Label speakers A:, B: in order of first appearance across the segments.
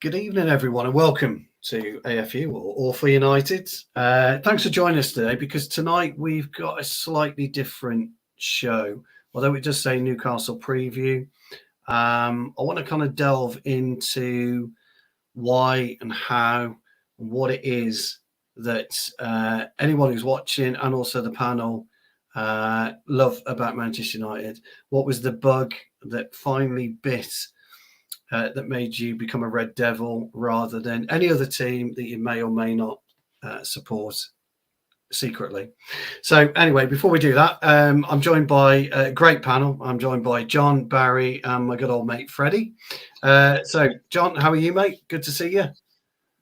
A: Good evening, everyone, and welcome to AFU or All for United. Thanks for joining us today, because tonight we've got a slightly different show. Although it does say Newcastle preview, I want to kind of delve into why and how and what it is that anyone who's watching and also the panel love about Manchester United. What was the bug that finally bit that made you become a Red Devil rather than any other team that you may or may not support secretly? So anyway, before we do that, I'm joined by a great panel. I'm joined by John, Barry, and my good old mate Freddie. So John, how are you, mate? Good to see you.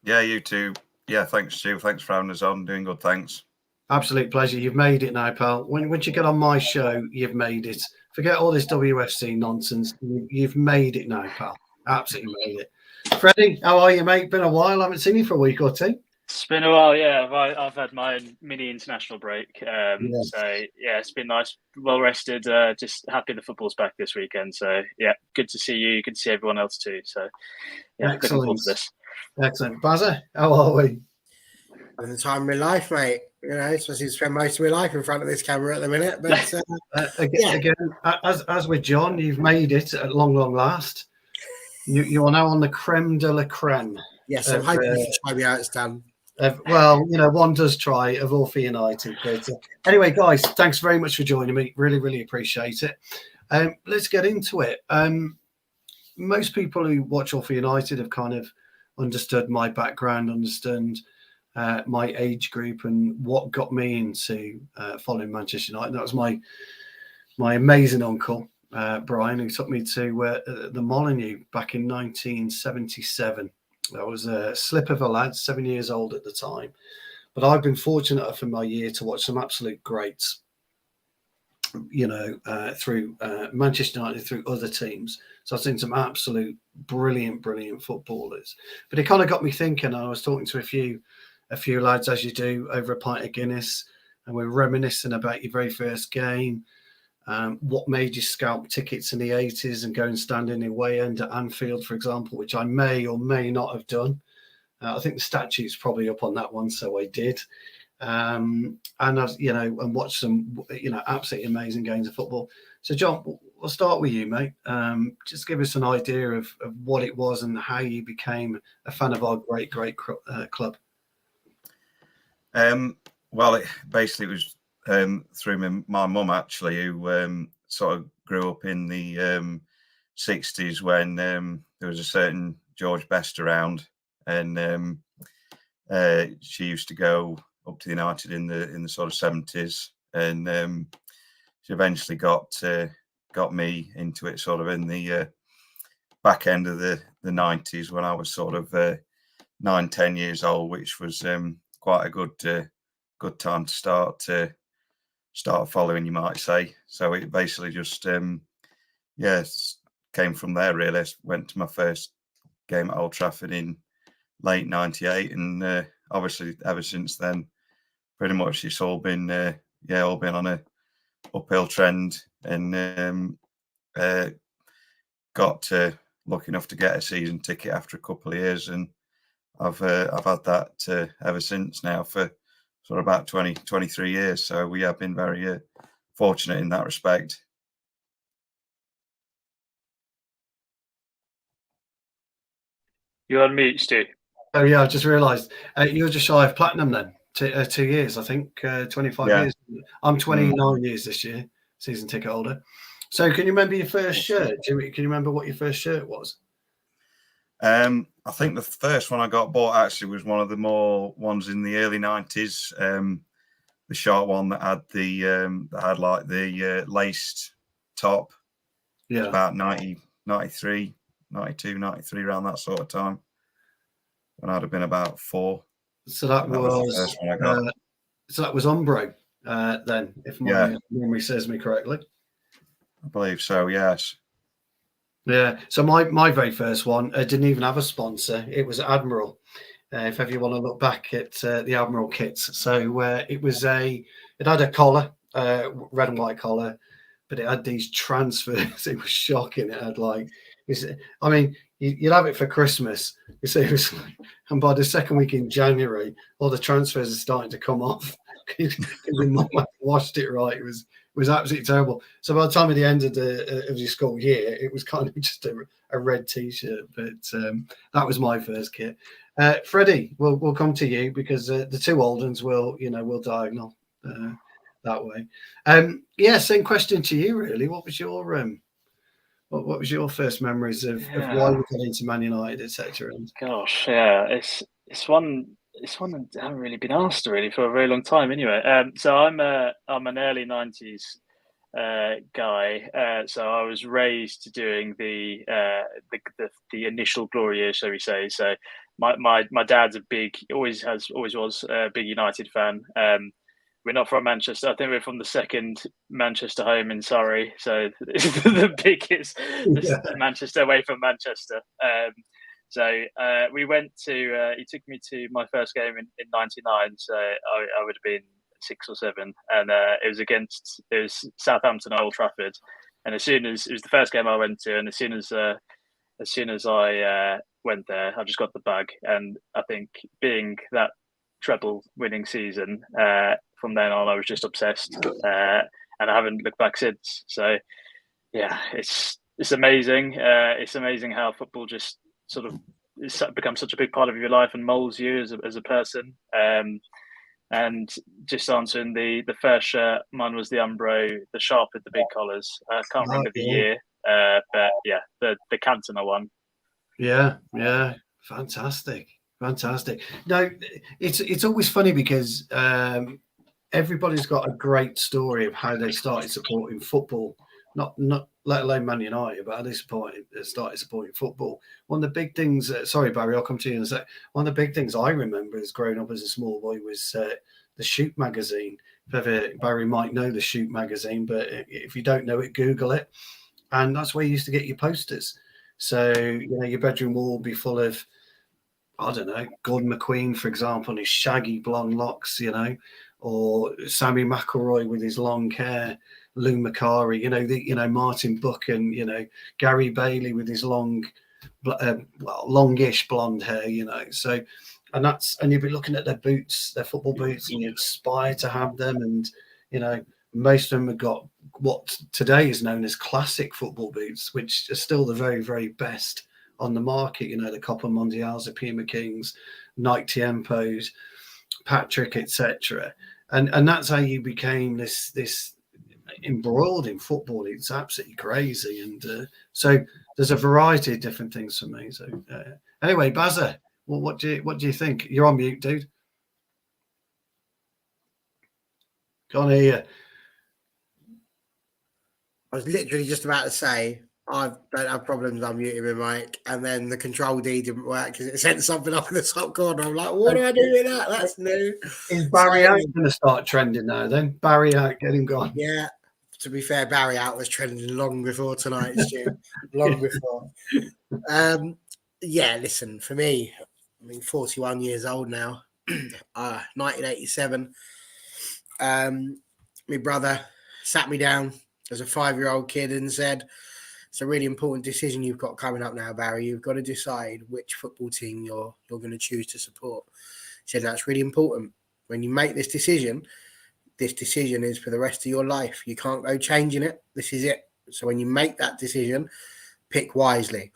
B: Yeah, you too. Yeah, thanks, Stu. Thanks for having us on. Doing good, thanks.
A: Absolute pleasure. You've made it now, pal. Once you get on my show, you've made it. Forget all this WFC nonsense. You've made it now, pal. Absolutely made it. Freddie, how are you, mate? Been a while. I haven't seen you for a week or two.
C: It's been a while, yeah. I've had my mini international break.
A: Yes.
C: So, yeah, it's been nice. Well rested. Just happy the football's back this weekend. So, yeah, good to see you. Good to see everyone else too. So, yeah, looking forward to this.
A: Excellent. Bazza, how are we?
D: At the time of my life, mate. You know, especially to spend most of my life in front of this camera at the minute. But
A: again, as with John, you've made it at long last. You are now on the creme de la creme.
D: Yes, I'm hoping you can try me out, Stan.
A: Well, you know, one does try of All for United. But anyway, guys, thanks very much for joining me. Really appreciate it. Let's get into it. Most people who watch All for United have kind of understood my background, understand my age group, and what got me into following Manchester United. That was my amazing uncle, Brian, who took me to the Molineux back in 1977. I was a slip of a lad, 7 years old at the time. But I've been fortunate enough in my year to watch some absolute greats, you know, through Manchester United, through other teams. So I've seen some absolute brilliant footballers. But it kind of got me thinking. I was talking to a few lads, as you do, over a pint of Guinness, and we're reminiscing about your very first game. What made you scalp tickets in the 80s and go and stand in the away end at Anfield, for example, which I may or may not have done. I think the statute's probably up on that one, so I did. And I've, you know, and watched some, you know, absolutely amazing games of football. So, John, we'll start with you, mate. Just give us an idea of what it was and how you became a fan of our great club.
B: Well, it was through my mum, actually, who sort of grew up in the 60s when there was a certain George Best around, and she used to go up to United in the sort of 70s, and she eventually got me into it sort of in the back end of the 90s, when I was sort of 9-10 years old, which was quite a good time to start following, you might say. So it basically just came from there, really. I went to my first game at Old Trafford in late 98, and obviously ever since then, pretty much it's all been on a uphill trend, and got lucky enough to get a season ticket after a couple of years, and I've had that ever since now for sort of about 23 years. So we have been very fortunate in that respect.
C: You're on mute, Stu.
A: Oh, yeah, I just realised you're just shy of platinum then. 2 years, I think, 25 years. I'm 29 years this year, season ticket holder. So can you remember your first shirt? Can you remember what your first shirt was?
B: I think the first one I got bought actually was one of the more ones in the early 90s. The short one that had the laced top.
A: Yeah.
B: About 93, around that sort of time. When I'd have been about 4.
A: So that was the first one I got. So that was Umbro then, if my memory serves me correctly.
B: I believe so, yes.
A: Yeah. So my very first one didn't even have a sponsor. It was Admiral. If ever you want to look back at the Admiral kits. So it had a collar, red and white collar, but it had these transfers. It was shocking. It had you'd have it for Christmas. You see, and by the second week in January, all the transfers are starting to come off because your mum hadn't washed it right. It was absolutely terrible. So by the time at the end of your school year, it was kind of just a red T-shirt. But that was my first kit. Freddie, we'll come to you because the two old ones will diagonal that way. Same question to you, really. What was your what was your first memories of why you got into Man United, etc.?
C: Gosh, yeah, it's one that I haven't really been asked really for a very long time. Anyway, so I'm an early '90s guy. So I was raised doing the initial glory years, shall we say? So my dad's always was a big United fan. We're not from Manchester. I think we're from the second Manchester home in Surrey. So it's the biggest Manchester away from Manchester. So we went to, he took me to my first game in 99. So I would have been 6 or 7. And it was Southampton at Old Trafford. And it was the first game I went to. And as soon as I went there, I just got the bug. And I think being that treble winning season, from then on, I was just obsessed, and I haven't looked back since. So, yeah, it's amazing. It's amazing how football just sort of becomes such a big part of your life and molds you as a person. And just answering the first shirt, mine was the Umbro, the sharp with the big collars. I can't remember the year, but yeah, the Cantona one.
A: Yeah, fantastic. No, it's always funny because everybody's got a great story of how they started supporting football, not let alone Man United, but how they started supporting football. One of the big things, sorry Barry, I'll come to you in a sec. One of the big things I remember as growing up as a small boy was the Shoot magazine. Barry might know the Shoot magazine, but if you don't know it, Google it. And that's where you used to get your posters. So, your bedroom wall would be full of, I don't know, Gordon McQueen, for example, and his shaggy blonde locks, or Sammy McElroy with his long hair, Lou Macari, Martin Buck and, Gary Bailey with his longish blonde hair, So, and you'd be looking at their boots, their football boots, and you aspire to have them. And, most of them have got what today is known as classic football boots, which are still the very, very best on the market. The Copa Mundials, the Puma Kings, Nike Tiempos, Patrick, etc. And that's how you became this embroiled in football. It's absolutely crazy. And so there's a variety of different things for me. So anyway, Bazza, what do you think? You're on mute, dude. Can't hear you.
D: I was literally just about to say I don't have problems unmuting my mic, and then the Control D didn't work because it sent something up in the top corner. I'm like, what do I do with that? That's new.
A: Is Barry out going to start trending now then? Barry out, get him gone.
D: Yeah, to be fair, Barry out was trending long before tonight, Stu. Long before. Listen, for me, 41 years old now, 1987. My brother sat me down as a 5-year-old kid and said, it's a really important decision you've got coming up now, Barry. You've got to decide which football team you're going to choose to support. He said, that's really important. When you make this decision is for the rest of your life. You can't go changing it. This is it. So when you make that decision, pick wisely.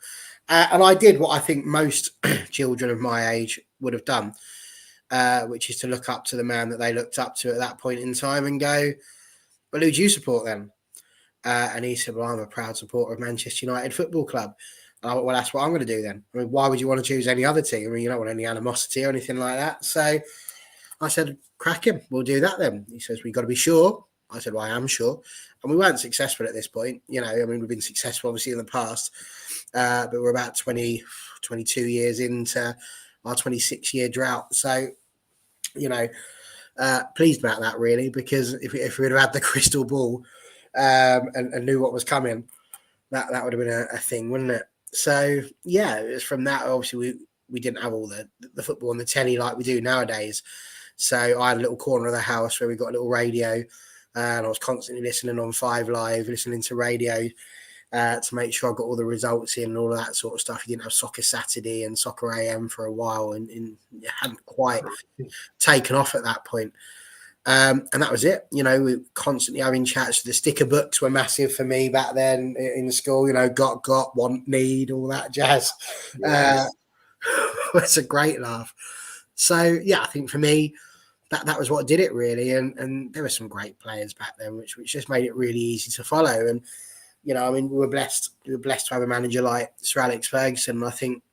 D: And I did what I think most children of my age would have done, which is to look up to the man that they looked up to at that point in time and go, well, who do you support then? And he said, well, I'm a proud supporter of Manchester United Football Club. And I went, well, that's what I'm going to do then. Why would you want to choose any other team? You don't want any animosity or anything like that. So I said, crack him. We'll do that then. He says, we've got to be sure. I said, well, I am sure. And we weren't successful at this point. We've been successful obviously in the past, but we're about 22 years into our 26-year drought. So, pleased about that really, because if we had had the crystal ball and knew what was coming, that would have been a thing, wouldn't it? So yeah, it was from that. Obviously, we didn't have all the football on the telly like we do nowadays. So I had a little corner of the house where we got a little radio, and I was constantly listening on 5 Live, listening to radio to make sure I got all the results in and all of that sort of stuff. You didn't have Soccer Saturday and Soccer AM for a while, and it hadn't quite taken off at that point. And that was it. You know, we were constantly having chats. The sticker books were massive for me back then in school. You know, got, want, need, all that jazz. Yes. It's a great laugh. So yeah, I think for me, that was what did it really. And there were some great players back then, which just made it really easy to follow. And you know, I mean, we were blessed to have a manager like Sir Alex Ferguson. And I think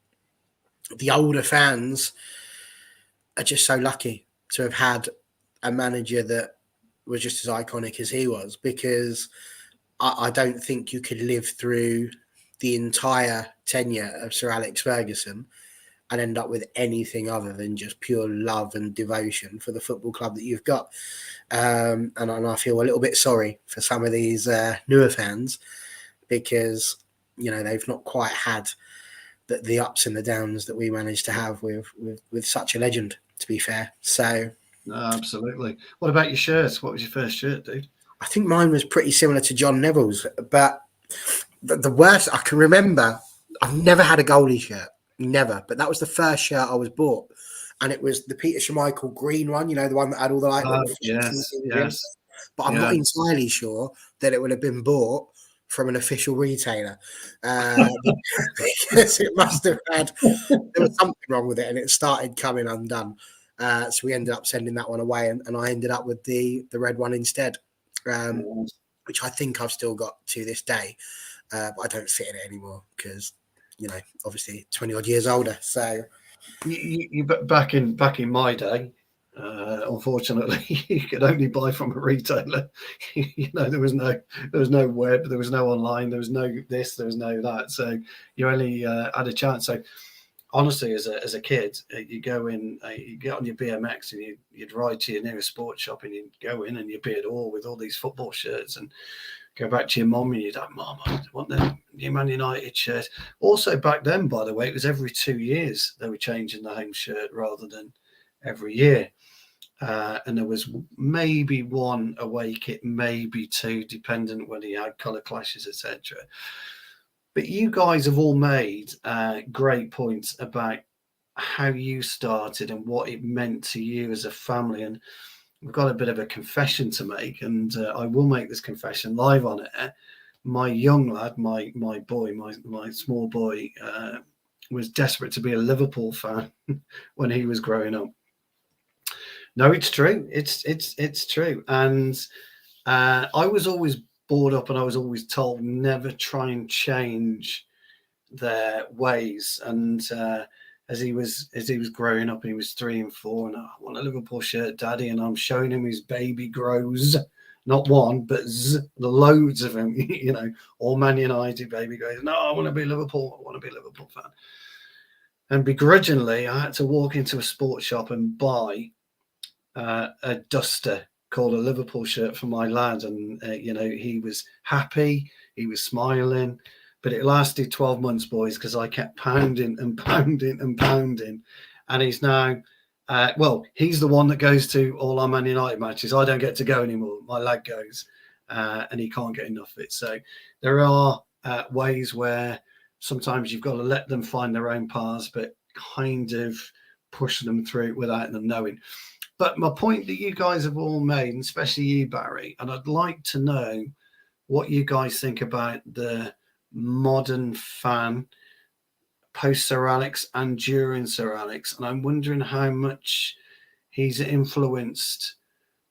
D: the older fans are just so lucky to have had a manager that was just as iconic as he was, because I don't think you could live through the entire tenure of Sir Alex Ferguson and end up with anything other than just pure love and devotion for the football club that you've got. And I feel a little bit sorry for some of these newer fans, because, you know, they've not quite had the ups and the downs that we managed to have with such a legend, to be fair. So,
A: no, absolutely. What about your shirts? What was your first shirt, dude?
D: I think mine was pretty similar to John Neville's, but the worst I can remember, I've never had a goalie shirt, never. But that was the first shirt I was bought, and it was the Peter Schmeichel green one. You know, the one that had all the like.
A: Yes.
D: But I'm not entirely sure that it would have been bought from an official retailer, because it must have had, there was something wrong with it, and it started coming undone. So we ended up sending that one away, and I ended up with the red one instead, which I think I've still got to this day, but I don't fit in it anymore because, you know, obviously 20 odd years older. So
A: you back in my day, unfortunately, you could only buy from a retailer. You know, there was no web, there was no online, there was no this, there was no that. So you only had a chance. So honestly, as a kid, you go in, you get on your BMX and you'd ride to your nearest sports shop, and you'd go in and you'd be at all with all these football shirts, and go back to your mum and you'd like, Mum, I want the new Man United shirt. Also back then, by the way, it was every 2 years they were changing the home shirt rather than every year. And there was maybe one away kit, maybe two, dependent whether you had colour clashes, etc. But you guys have all made great points about how you started and what it meant to you as a family. And we've got a bit of a confession to make, and I will make this confession live on air. My young lad, my boy, my small boy, was desperate to be a Liverpool fan when he was growing up. No, it's true. It's true. And I was always brought up, and I was always told never try and change their ways. And as he was growing up, and he was 3 and 4, and I want a Liverpool shirt, Daddy, and I'm showing him his baby grows, not one, but the loads of them, you know, all Man United baby grows. No, I want to be Liverpool. I want to be a Liverpool fan. And begrudgingly, I had to walk into a sports shop and buy a duster called a Liverpool shirt for my lad, and you know, he was happy, he was smiling, but it lasted 12 months, boys, because I kept pounding and pounding and pounding, and he's now he's the one that goes to all our Man United matches. I don't get to go anymore. My lad goes, and he can't get enough of it. So there are ways where sometimes you've got to let them find their own paths, but kind of push them through without them knowing. But my point that you guys have all made, and especially you, Barry, and I'd like to know what you guys think about the modern fan post Sir Alex and during Sir Alex. And I'm wondering how much he's influenced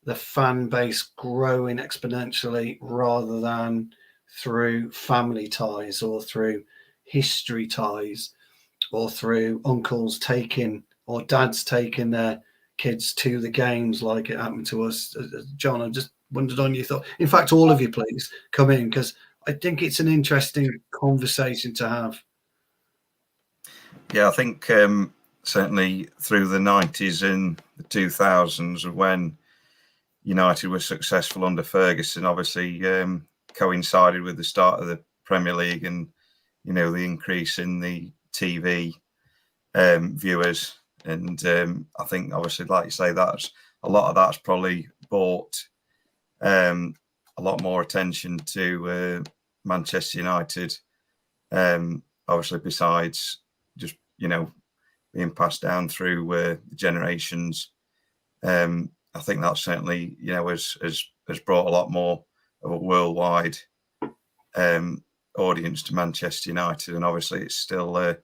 A: the fan base growing exponentially rather than through family ties or through history ties or through uncles taking or dads taking their kids to the games like it happened to us. John, I just wondered on your thought. In fact, all of you, please come in, because I think it's an interesting conversation to have.
B: Yeah, I think certainly through the 90s and the 2000s, when United was successful under Ferguson, obviously coincided with the start of the Premier League and, you know, the increase in the TV viewers. And I think, obviously, like you say, that's a lot of that's probably brought a lot more attention to Manchester United. Obviously, besides just being passed down through generations, I think that certainly has brought a lot more of a worldwide audience to Manchester United, and obviously it's still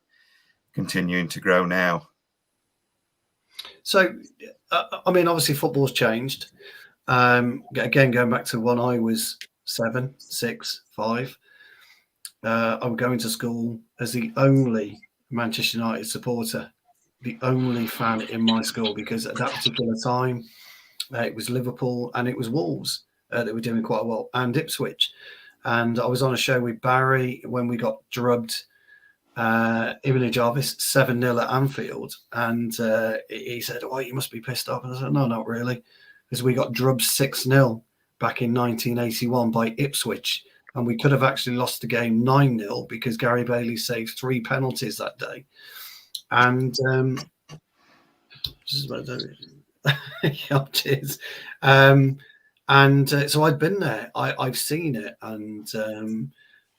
B: continuing to grow now.
A: So, I mean, obviously football's changed. Again, going back to when I was 7, 6, 5, I would go into school as the only Manchester United supporter, the only fan in my school, because at that particular time, it was Liverpool and it was Wolves that were doing quite well, and Ipswich. And I was on a show with Barry when we got drubbed, Ibn Jarvis 7-0 at Anfield, and he said, "Oh, you must be pissed off." And I said, "No, not really, because we got drubbed 6-0 back in 1981 by Ipswich, and we could have actually lost the game 9-0 because Gary Bailey saved 3 penalties that day." And cheers. So I'd been there. I've seen it, and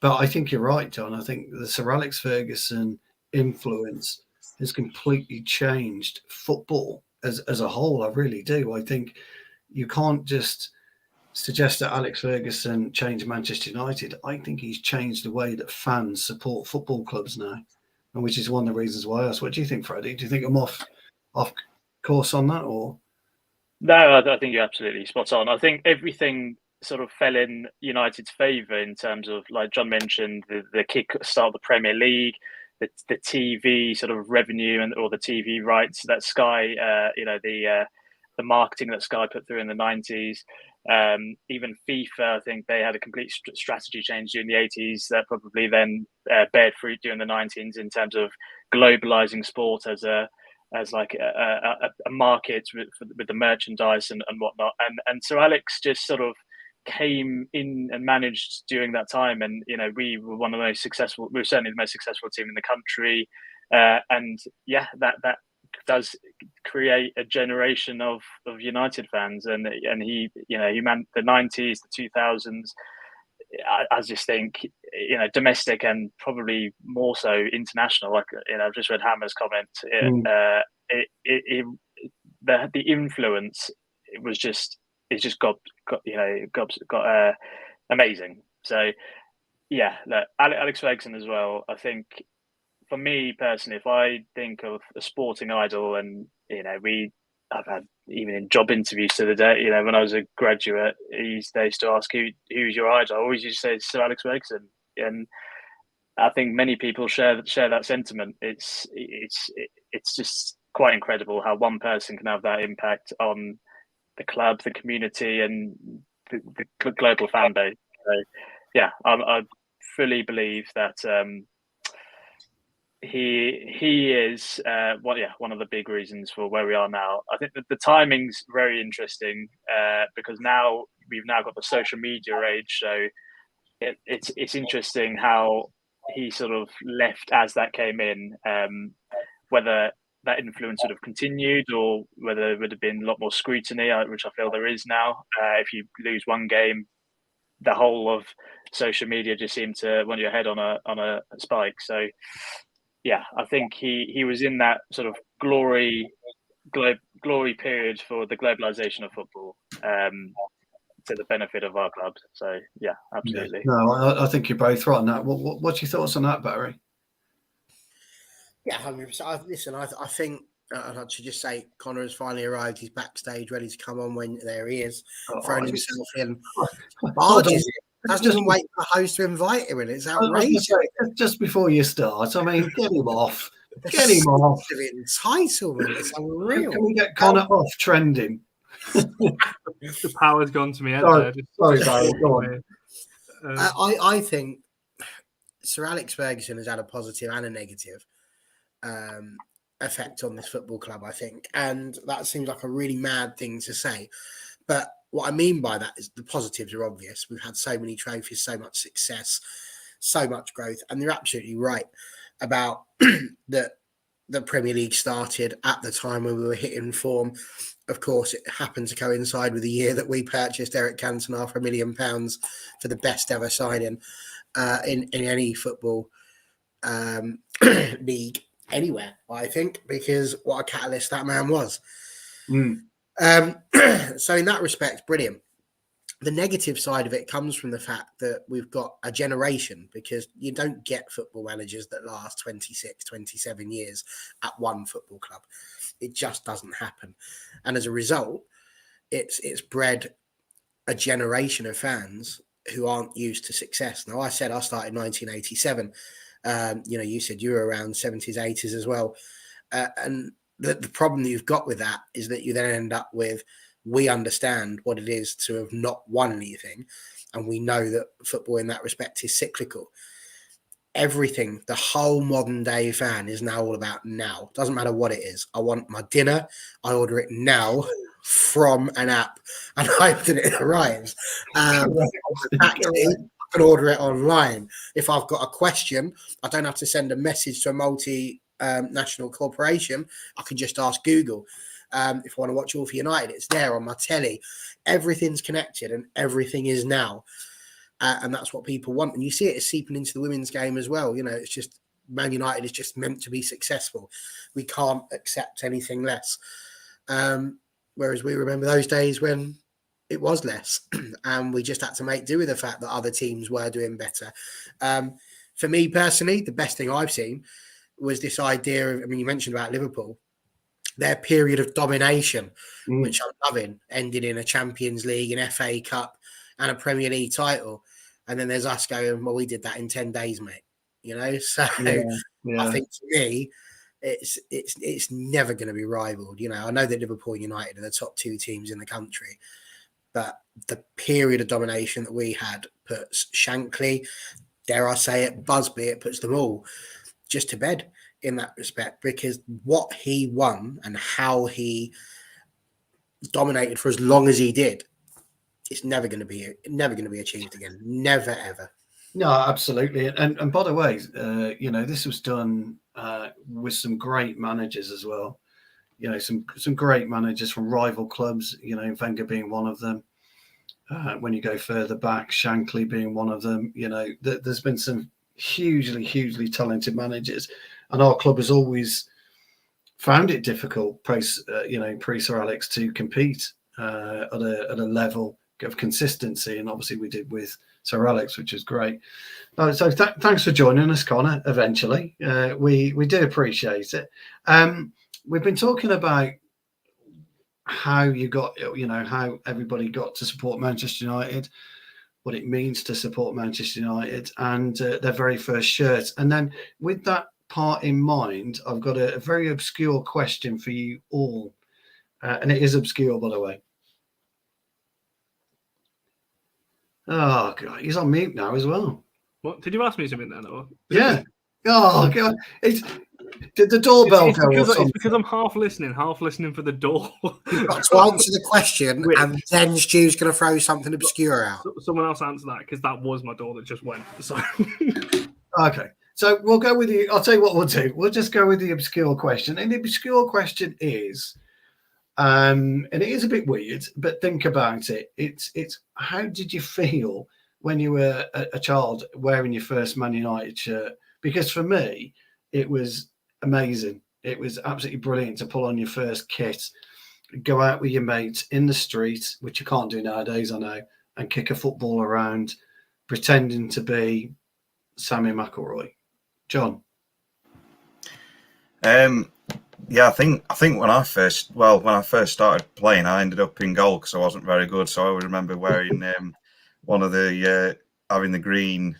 A: but I think you're right, John. I think the Sir Alex Ferguson influence has completely changed football as a whole. I really do. I think you can't just suggest that Alex Ferguson changed Manchester United. I think he's changed the way that fans support football clubs now, and which is one of the reasons why I asked. What do you think, Freddie? Do you think I'm off course on that, or?
C: No, I think you're absolutely spot on. I think everything sort of fell in United's favour in terms of, like John mentioned, the kick start of the Premier League, the TV sort of revenue or the TV rights that Sky, the marketing that Sky put through in the 90s. Even FIFA, I think they had a complete strategy change during the 80s that probably then bared fruit during the 90s in terms of globalizing sport as a market with the merchandise and whatnot. And Sir Alex just sort of came in and managed during that time. And, we were one of the most successful, we were certainly the most successful team in the country. And yeah, that does create a generation of United fans. And he meant the 90s, the 2000s. I just think, domestic and probably more so international. Like, I've just read Hammer's comment. The influence it's just got amazing. So yeah, look, Alex Ferguson as well. I think for me personally, if I think of a sporting idol, and I've had even in job interviews to the day, when I was a graduate, they used to ask who's your idol. I always used to say Sir Alex Ferguson, and I think many people share that sentiment. It's just quite incredible how one person can have that impact on the club, the community, and the global fan base. So yeah, I fully believe that he is one of the big reasons for where we are now. I think that the timing's very interesting because now we've got the social media age, so it's interesting how he sort of left as that came in, whether that influence would have continued or whether there would have been a lot more scrutiny, which I feel there is now. If you lose one game, the whole of social media just seemed to want your head on a spike. So yeah, I think he was in that sort of glory period for the globalization of football, to the benefit of our clubs. So yeah, absolutely.
A: Yeah. No, I think you're both right on that. What's your thoughts on that, Barry?
D: Yeah, 100%. Listen, I think I should just say Connor has finally arrived. He's backstage, ready to come on when there he is, throwing himself in. Barges it. Doesn't even wait for the host to invite him in. It's outrageous.
A: Just before you start, I mean, get him off. Get him off.
D: Entitlement. It's unreal.
A: Can we get Connor off trending?
E: The power's gone to me head
A: there. Sorry, Barry. Go on.
D: I think Sir Alex Ferguson has had a positive and a negative effect on this football club, I think. And that seems like a really mad thing to say. But what I mean by that is the positives are obvious. We've had so many trophies, so much success, so much growth. And you're absolutely right about that the Premier League started at the time when we were hitting form. Of course, it happened to coincide with the year that we purchased Eric Cantona for £1 million for the best ever signing. in any football league anywhere, I think, because what a catalyst that man was. So in that respect, brilliant. The negative side of it comes from the fact that we've got a generation, because you don't get football managers that last 26, 27 years at one football club. It just doesn't happen. And as a result, it's bred a generation of fans who aren't used to success. Now, I said I started in 1987. You said you were around 70s, 80s as well. And the problem that you've got with that is that you then end up with, we understand what it is to have not won anything. And we know that football in that respect is cyclical. Everything, the whole modern day fan is now all about now. Doesn't matter what it is. I want my dinner. I order it now from an app and hope that it arrives. I can order it online. If I've got a question, I don't have to send a message to a multi-national corporation. I can just ask Google. If I want to watch All for United, it's there on my telly. Everything's connected and everything is now. And that's what people want. And you see it seeping into the women's game as well. It's just Man United is just meant to be successful. We can't accept anything less. Whereas we remember those days when it was less and we just had to make do with the fact that other teams were doing better. For me personally, the best thing I've seen was this idea of, you mentioned about Liverpool, their period of domination, which I'm loving, ended in a Champions League, an FA Cup and a Premier League title. And then there's us going, well, we did that in 10 days, mate. So I think for me, it's never going to be rivaled. I know that Liverpool and United are the top two teams in the country, but the period of domination that we had puts Shankly, dare I say it, Busby, it puts them all just to bed in that respect, because what he won and how he dominated for as long as he did, it's never going to be achieved again. Never, ever.
A: No, absolutely. And by the way, this was done with some great managers as well. Some great managers from rival clubs, Wenger being one of them. When you go further back, Shankly being one of them, there's been some hugely, hugely talented managers. And our club has always found it difficult, pre-Sir Alex, to compete at a level of consistency. And obviously we did with Sir Alex, which is great. So thanks for joining us, Connor, eventually. We do appreciate it. We've been talking about how you got, how everybody got to support Manchester United, what it means to support Manchester United, and their very first shirt. And then with that part in mind, I've got a very obscure question for you all. And it is obscure, by the way. Oh, God, he's on mute now as well.
E: What? Did you ask me something then? Or?
A: Yeah. Oh, God. Did the doorbell go or something?
E: It's because I'm half listening for the door.
D: You've got to answer the question, and then Stu's going to throw something obscure out.
E: Someone else answer that, because that was my door that just went. So.
A: Okay. So we'll go with I'll tell you what we'll do. We'll just go with the obscure question. And the obscure question is, and it is a bit weird, but think about it. It's how did you feel when you were a child wearing your first Man United shirt? Because for me, it was amazing. It was absolutely brilliant to pull on your first kit, go out with your mates in the street, which you can't do nowadays, I know, and kick a football around, pretending to be Sammy McElroy. John?
B: Yeah, I think when I first started playing, I ended up in goal because I wasn't very good. So I always remember wearing one of the having the green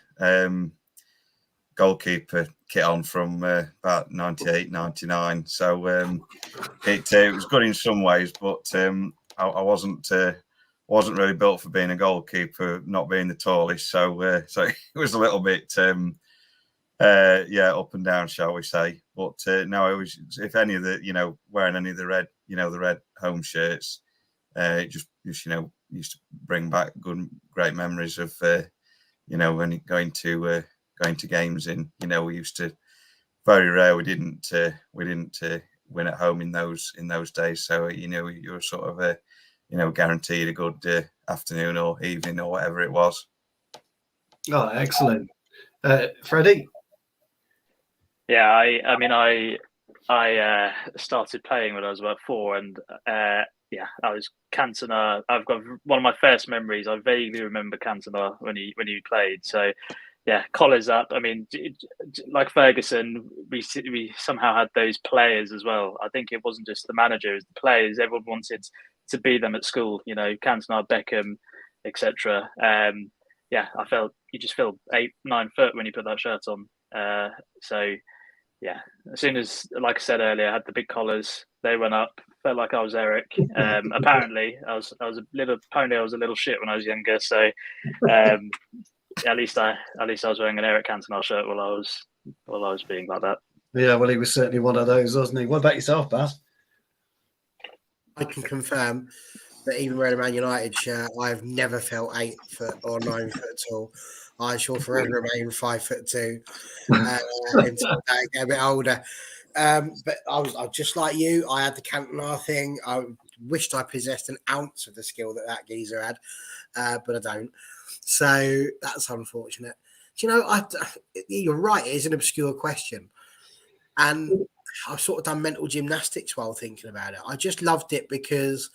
B: goalkeeper kit on from about 98, 99. So it was good in some ways, but I wasn't really built for being a goalkeeper, not being the tallest. So it was a little bit up and down, shall we say. But no, it was, if any of the, wearing any of the red, the red home shirts, it just used to bring back great memories of, when going to games in, we used to, very rare, we didn't win at home in those days. So, you were sort of, guaranteed a good afternoon or evening or whatever it was.
A: Oh, excellent. Freddie?
C: Yeah, I mean, I started playing when I was about 4, and yeah, I was Cantona. I've got one of my first memories. I vaguely remember Cantona when he played. So yeah, collars up. I mean, like Ferguson, we somehow had those players as well. I think it wasn't just the manager; it was the players. Everyone wanted to be them at school. You know, Cantona, Beckham, etc. Yeah, I felt you just feel 8, 9 foot when you put that shirt on. So yeah, as soon as, like I said earlier, I had the big collars. They went up. Felt like I was Eric. Apparently, I was a little pony. I was a little shit when I was younger. So at least I was wearing an Eric Cantona shirt while I was being like that.
A: Yeah, well, he was certainly one of those, wasn't he? What about yourself, Baz?
D: I can confirm that even wearing a Man United shirt, I've never felt 8 foot or 9 foot tall. I shall forever remain 5'2" until I get a bit older. But I was just like you. I had the Cantona thing. I wished I possessed an ounce of the skill that geezer had, but I don't. So that's unfortunate. Do you know, you're right. It is an obscure question. And I've sort of done mental gymnastics while thinking about it. I just loved it because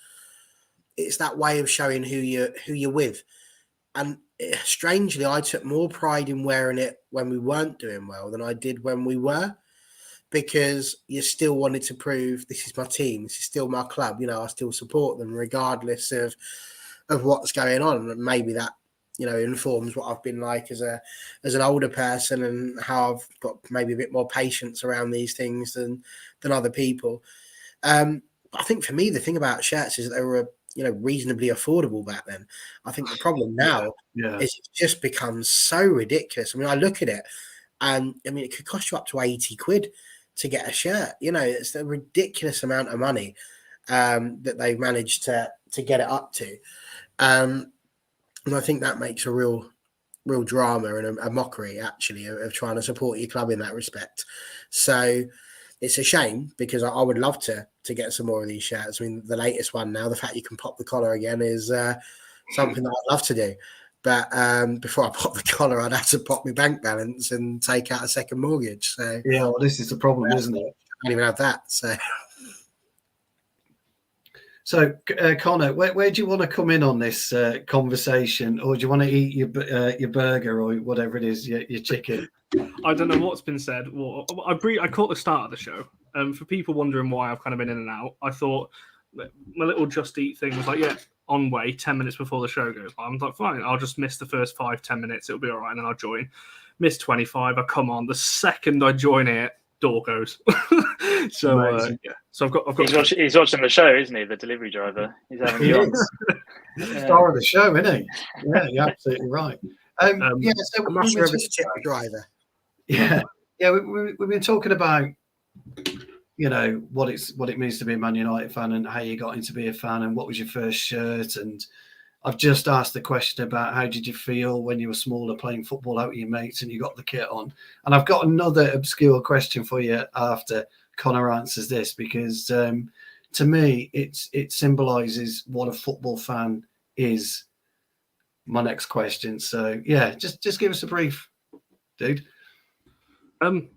D: it's that way of showing who you're with. And strangely, I took more pride in wearing it when we weren't doing well than I did when we were, because you still wanted to prove this is my team, this is still my club. You know, I still support them regardless of what's going on. And maybe that, you know, informs what I've been like as an older person and how I've got maybe a bit more patience around these things than other people. I think for me, the thing about shirts is that they were reasonably affordable back then. I think the problem now is it's just become so ridiculous. I mean, I look at it and I mean, it could cost you up to 80 quid to get a shirt. You know, it's a ridiculous amount of money that they've managed to get it up to. And I think that makes a real drama and a mockery, actually, of trying to support your club in that respect. So it's a shame, because I would love to get some more of these shirts. I mean, the latest one now, the fact you can pop the collar again is something that I'd love to do. But before I pop the collar, I'd have to pop my bank balance and take out a second mortgage. So
A: yeah, well, this is the problem, isn't it?
D: I don't even have that.
A: So, Connor, where do you want to come in on this conversation, or do you want to eat your burger or whatever it is, your chicken?
E: I don't know what's been said. Well, I caught the start of the show. For people wondering why I've kind of been in and out, I thought my little Just Eat thing was like, yeah, on way, 10 minutes before the show goes by. I'm like, fine, I'll just miss the first 5-10 minutes. It'll be all right, and then I'll join. Miss 25, I come on. The second I join it, door goes. So yeah, so I've got.
C: He's watching the show, isn't he? The delivery driver. He's having you on.
A: Star of the show, isn't he? Yeah, you're absolutely right. Yeah, so
D: I'm not sure if it's a tip driver.
A: Yeah, we've been talking about, you know, what it means to be a Man United fan and how you got into be a fan and what was your first shirt. And I've just asked the question about how did you feel when you were smaller playing football out with your mates and you got the kit on. And I've got another obscure question for you after Connor answers this, because to me it symbolises what a football fan is. My next question. So yeah, just give us a brief, dude.
E: Do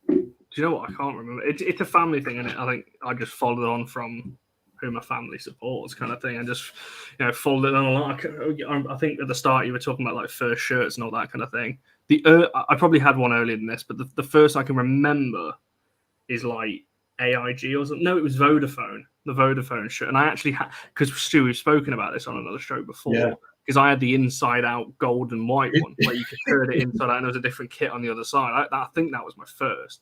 E: you know what? I can't remember. It's a family thing, and I think I just followed on from who my family supports, kind of thing, and just followed on a lot. I think at the start you were talking about like first shirts and all that kind of thing. I probably had one earlier than this, but the first I can remember is like AIG or something. No, it was Vodafone, the Vodafone shirt, and I actually had, because Stu, we've spoken about this on another show before. Yeah. Because I had the inside-out gold and white one, where you could turn it inside out and there was a different kit on the other side. I think that was my first.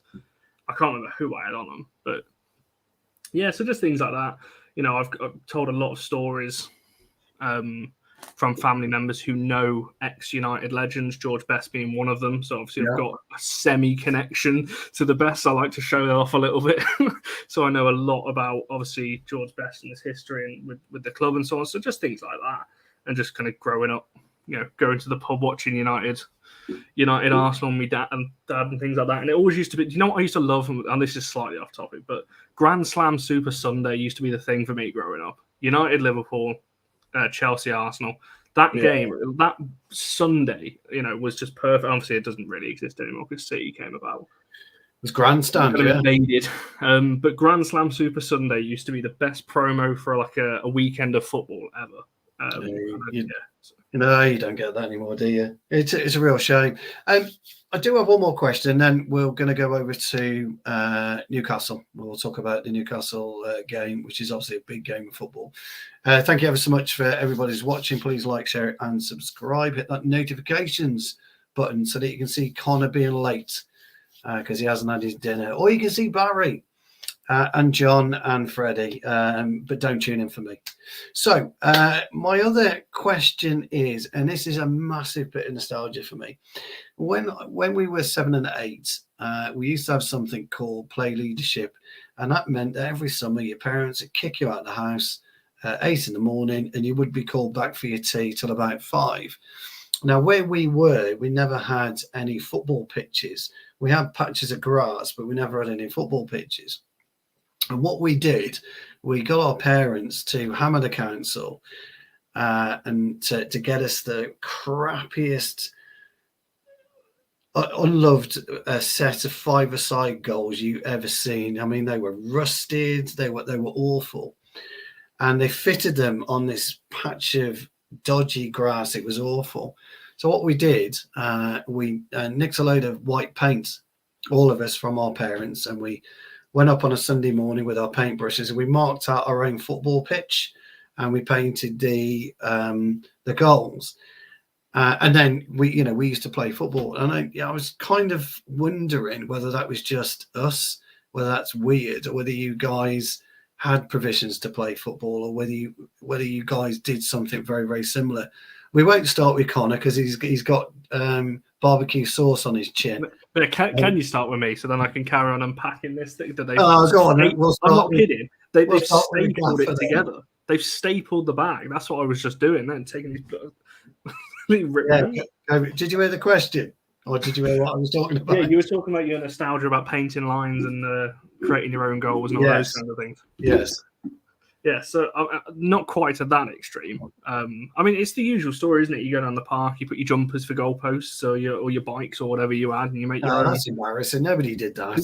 E: I can't remember who I had on them, but yeah, so just things like that. You know, I've told a lot of stories from family members who know ex-United legends, George Best being one of them. So obviously I've got a semi-connection to the Best. I like to show that off a little bit. So I know a lot about, obviously, George Best and his history and with the club and so on. So just things like that. And just kind of growing up, you know, going to the pub, watching United Arsenal, my dad and things like that. And it always used to be, you know what I used to love, and this is slightly off topic, but Grand Slam Super Sunday used to be the thing for me growing up. United, Liverpool, Chelsea, Arsenal. That game, that Sunday, was just perfect. Obviously, it doesn't really exist anymore because City came about.
A: It was grandstand,
E: kind of invaded. But Grand Slam Super Sunday used to be the best promo for like a weekend of football ever.
A: You don't get that anymore, do you? It's a real shame. I do have one more question, and then we're going to go over to Newcastle. We'll talk about the Newcastle game, which is obviously a big game of football. Thank you ever so much for everybody who's watching. Please like, share, and subscribe. Hit that notifications button so that you can see Connor being late because he hasn't had his dinner. Or you can see Barry and John and Freddie, but don't tune in for me. So my other question is, and this is a massive bit of nostalgia for me, when we were 7 and 8, we used to have something called play leadership, and that meant that every summer your parents would kick you out of the house at 8 in the morning, and you would be called back for your tea till about 5. Now, where we were, we never had any football pitches. We had patches of grass, but we never had any football pitches. And what we did, we got our parents to hammer the council and to get us the crappiest, unloved set of 5-a-side goals you ever seen. I mean, they were rusted. They were awful. And they fitted them on this patch of dodgy grass. It was awful. So what we did, we nicked a load of white paint, all of us, from our parents, and we went up on a Sunday morning with our paintbrushes, and we marked out our own football pitch, and we painted the goals. And then we used to play football. And I was kind of wondering whether that was just us, whether that's weird, or whether you guys had provisions to play football, or whether you guys did something very, very similar. We won't start with Connor because he's got barbecue sauce on his chin.
E: But can you start with me so then I can carry on unpacking this thing?
A: Go on.
E: I'm not kidding. They've stapled it together. They've stapled the bag. That's what I was just doing then, taking these.
A: Did you hear the question, or did you hear what I was talking about?
E: Yeah, you were talking about your nostalgia about painting lines and creating your own goals and all those kind of things.
A: Yes.
E: Yeah, so not quite to that extreme. I mean, it's the usual story, isn't it? You go down the park, you put your jumpers for goalposts or your bikes or whatever you had, and you make your own.
A: That's embarrassing. Nobody did that.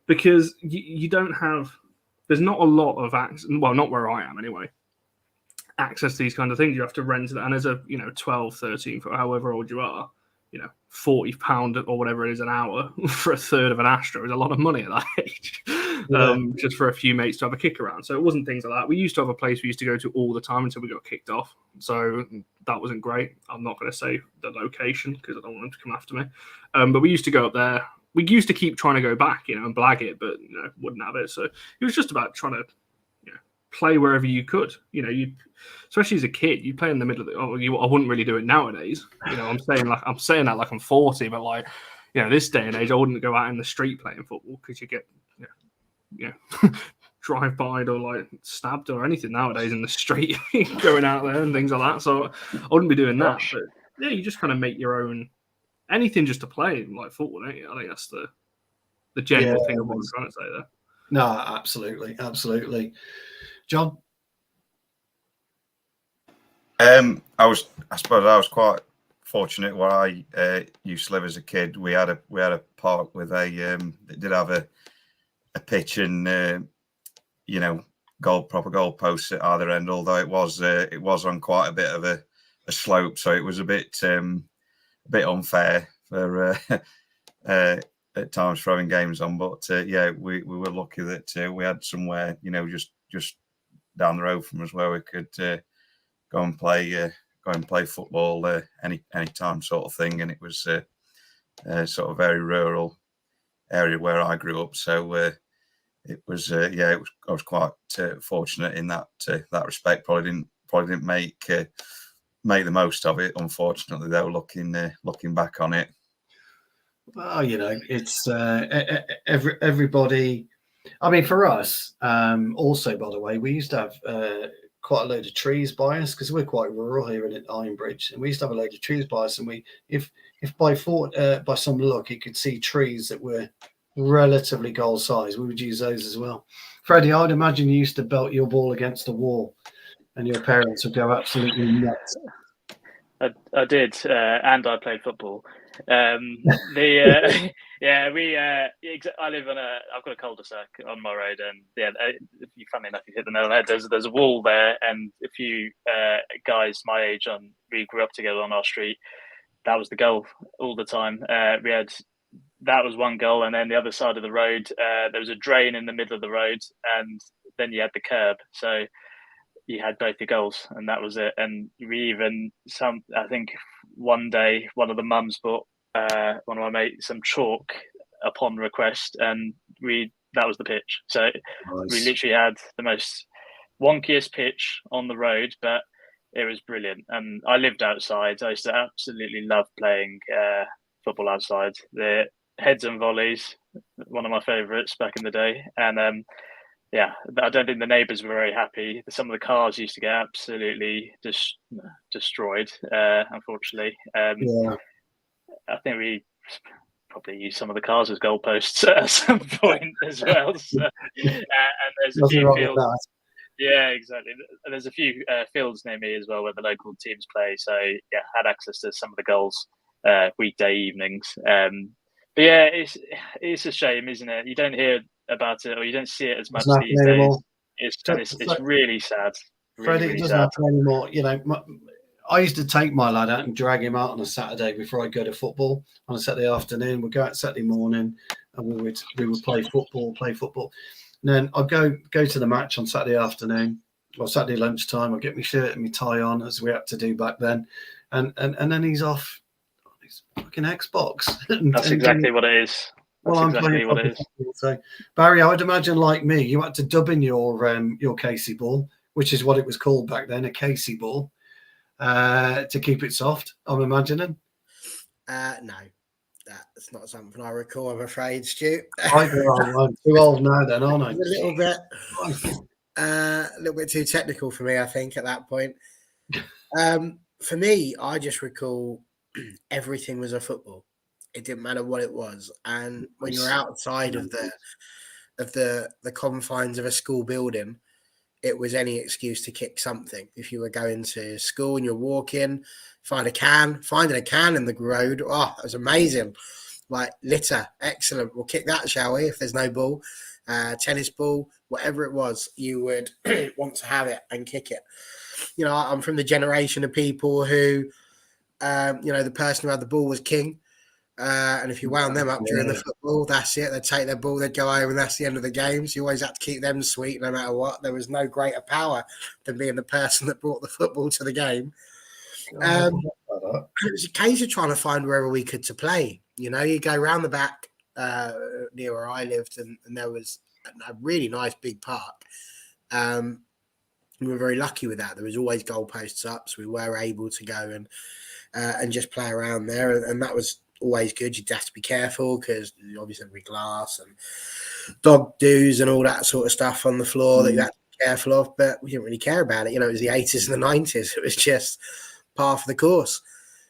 E: Because you don't have... There's not a lot of access... Well, not where I am, anyway. Access to these kind of things. You have to rent it. And as a 12, 13, however old you are, £40 or whatever it is an hour for a third of an Astro is a lot of money at that age. Just for a few mates to have a kick around. So it wasn't things like that. We used to have a place we used to go to all the time until we got kicked off. So that wasn't great. I'm not going to say the location because I don't want them to come after me. But we used to go up there. We used to keep trying to go back, and blag it, but wouldn't have it. So it was just about trying to play wherever you could. You especially as a kid, you play in the middle of the. I wouldn't really do it nowadays. I'm saying that like I'm 40, but like this day and age, I wouldn't go out in the street playing football because you get drive by or like stabbed or anything nowadays in the street going out there and things like that. So I wouldn't be doing that. But yeah, you just kind of make your own anything just to play like football, don't you? I think that's the general thing of what I'm trying to say there.
A: No, absolutely. John?
B: I suppose I was quite fortunate where I used to live as a kid. We had a park with it did have a pitch and proper goal posts at either end, although it was on quite a bit of a slope, so it was a bit unfair for at times throwing games on. But we were lucky that we had somewhere just down the road from us where we could go and play football any time sort of thing. And it was sort of very rural area where I grew up, so it was I was quite fortunate in that respect. Probably didn't make the most of it, unfortunately, though, looking back on it.
A: Well, it's everybody. I mean, for us, also, by the way, we used to have quite a load of trees by us because we're quite rural here in Ironbridge, and we used to have a load of trees by us. And if by some luck you could see trees that were relatively goal size, we would use those as well. Freddie, I'd imagine you used to belt your ball against the wall, and your parents would go absolutely nuts.
C: I did, and I played football. I live on I've got a cul-de-sac on my road, and funny enough, you hit the nail on the head. There's a wall there, and a few guys my age we grew up together on our street. That was the goal all the time. That was one goal, and then the other side of the road, there was a drain in the middle of the road, and then you had the curb. So you had both the goals, and that was it. And I think one day, one of the mums bought one of my mates some chalk upon request, and that was the pitch. So
A: Nice.
C: we literally had the most wonkiest pitch on the road, but it was brilliant. And I lived outside. I used to absolutely love playing football outside. The heads and volleys, one of my favourites back in the day, and I don't think the neighbours were very happy. Some of the cars used to get absolutely destroyed, unfortunately. I think we probably used some of the cars as goalposts at some point as well. So, and there's a few fields. Yeah, exactly. There's a few fields near me as well where the local teams play. So yeah, had access to some of the goals weekday evenings. But yeah, it's a shame, isn't it? You don't hear about it, or you don't see it as much these days. It's really sad.
A: Freddie, it doesn't happen anymore. You know, I used to take my lad out and drag him out on a Saturday before I go to football on a Saturday afternoon. We'd go out Saturday morning and we would play football. And then I'd go to the match on Saturday afternoon or Saturday lunchtime. I'd get my shirt and my tie on, as we had to do back then. And then he's off his fucking Xbox.
C: That's exactly what it is.
A: I'm playing what it is. So, Barry, I would imagine, like me, you had to dub in your Casey ball, which is what it was called back then, a Casey ball, to keep it soft, I'm imagining.
D: No, that's not something I recall, I'm afraid, Stu.
A: I'm too old now then, aren't I?
D: A little bit too technical for me, I think, at that point. For me, I just recall everything was a football. It didn't matter what it was. And when you're outside of the confines of a school building, it was any excuse to kick something. If you were going to school and you're walking, finding a can in the road, it was amazing. Like litter, excellent. We'll kick that, shall we? If there's no ball, tennis ball, whatever it was, you would want to have it and kick it. You know, I'm from the generation of people who, the person who had the ball was king. And if you wound them up during the football, that's it. They'd take their ball, they'd go home, and that's the end of the game. So you always had to keep them sweet no matter what. There was no greater power than being the person that brought the football to the game. It was a case of trying to find wherever we could to play. You know, you go around the back near where I lived, and there was a really nice big park. We were very lucky with that. There was always goalposts up, so we were able to go and just play around there, and that was always good. You'd have to be careful because obviously there'd be glass and dog doos and all that sort of stuff on the floor that you had to be careful of, but we didn't really care about it. You know, it was the 80s and the 90s. It was just par for the course.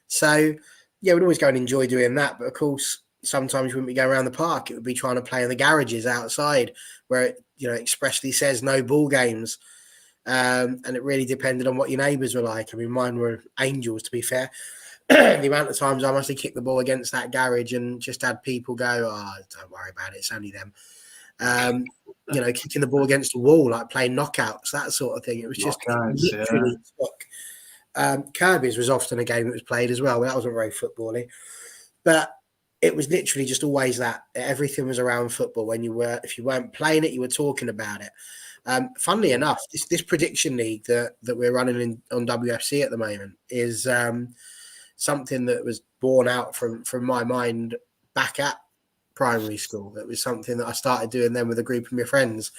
D: So, yeah, we'd always go and enjoy doing that. But, of course, sometimes when we go around the park, it would be trying to play in the garages outside where it, expressly says no ball games. And it really depended on what your neighbours were like. I mean, mine were angels, to be fair. The amount of times I must have kicked the ball against that garage and just had people go, don't worry about it, it's only them. Kicking the ball against the wall, like playing knockouts, that sort of thing. It was just literally stuck. Kirby's was often a game that was played as well, but that wasn't very football-y. But it was literally just always that. Everything was around football. If you weren't playing it, you were talking about it. Funnily enough, this prediction league that we're running on WFC at the moment is something that was born out from my mind back at primary school. It was something that I started doing then with a group of my friends.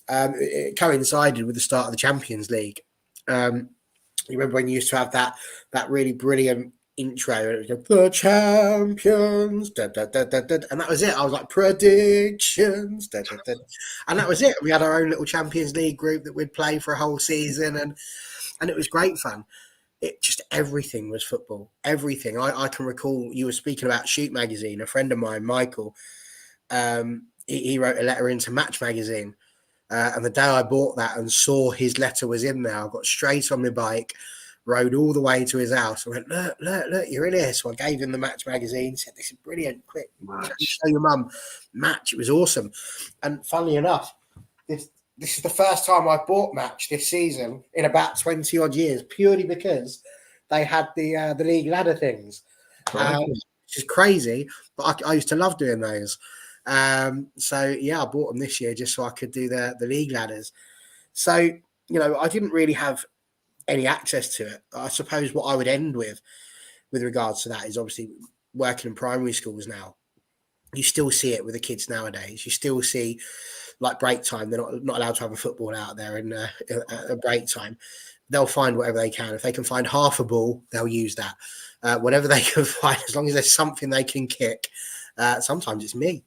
D: It coincided with the start of the Champions League. You remember when you used to have that really brilliant intro, and it was like, the champions, da, da, da, da, da, and that was it. I was like, predictions, da, da, da. And that was it. We had our own little Champions League group that we'd play for a whole season, and it was great fun. Everything was football. Everything. I can recall you were speaking about Shoot magazine. A friend of mine, Michael, he wrote a letter into Match magazine. And the day I bought that and saw his letter was in there, I got straight on my bike, rode all the way to his house. I went, look, you're in here. So I gave him the Match magazine, said, this is brilliant, quick, show your mum. Match, it was awesome. And funnily enough, this is the first time I've bought Match this season in about 20 odd years, purely because they had the league ladder things, which is crazy. But I used to love doing those. So yeah, I bought them this year just so I could do the league ladders. So, you know, I didn't really have any access to it. I suppose what I would end with regards to that is obviously working in primary schools now. You still see it with the kids nowadays. You still see, like, break time. They're not allowed to have a football out there in a break time. They'll find whatever they can. If they can find half a ball, they'll use that. Whatever they can find, as long as there's something they can kick. Sometimes it's me.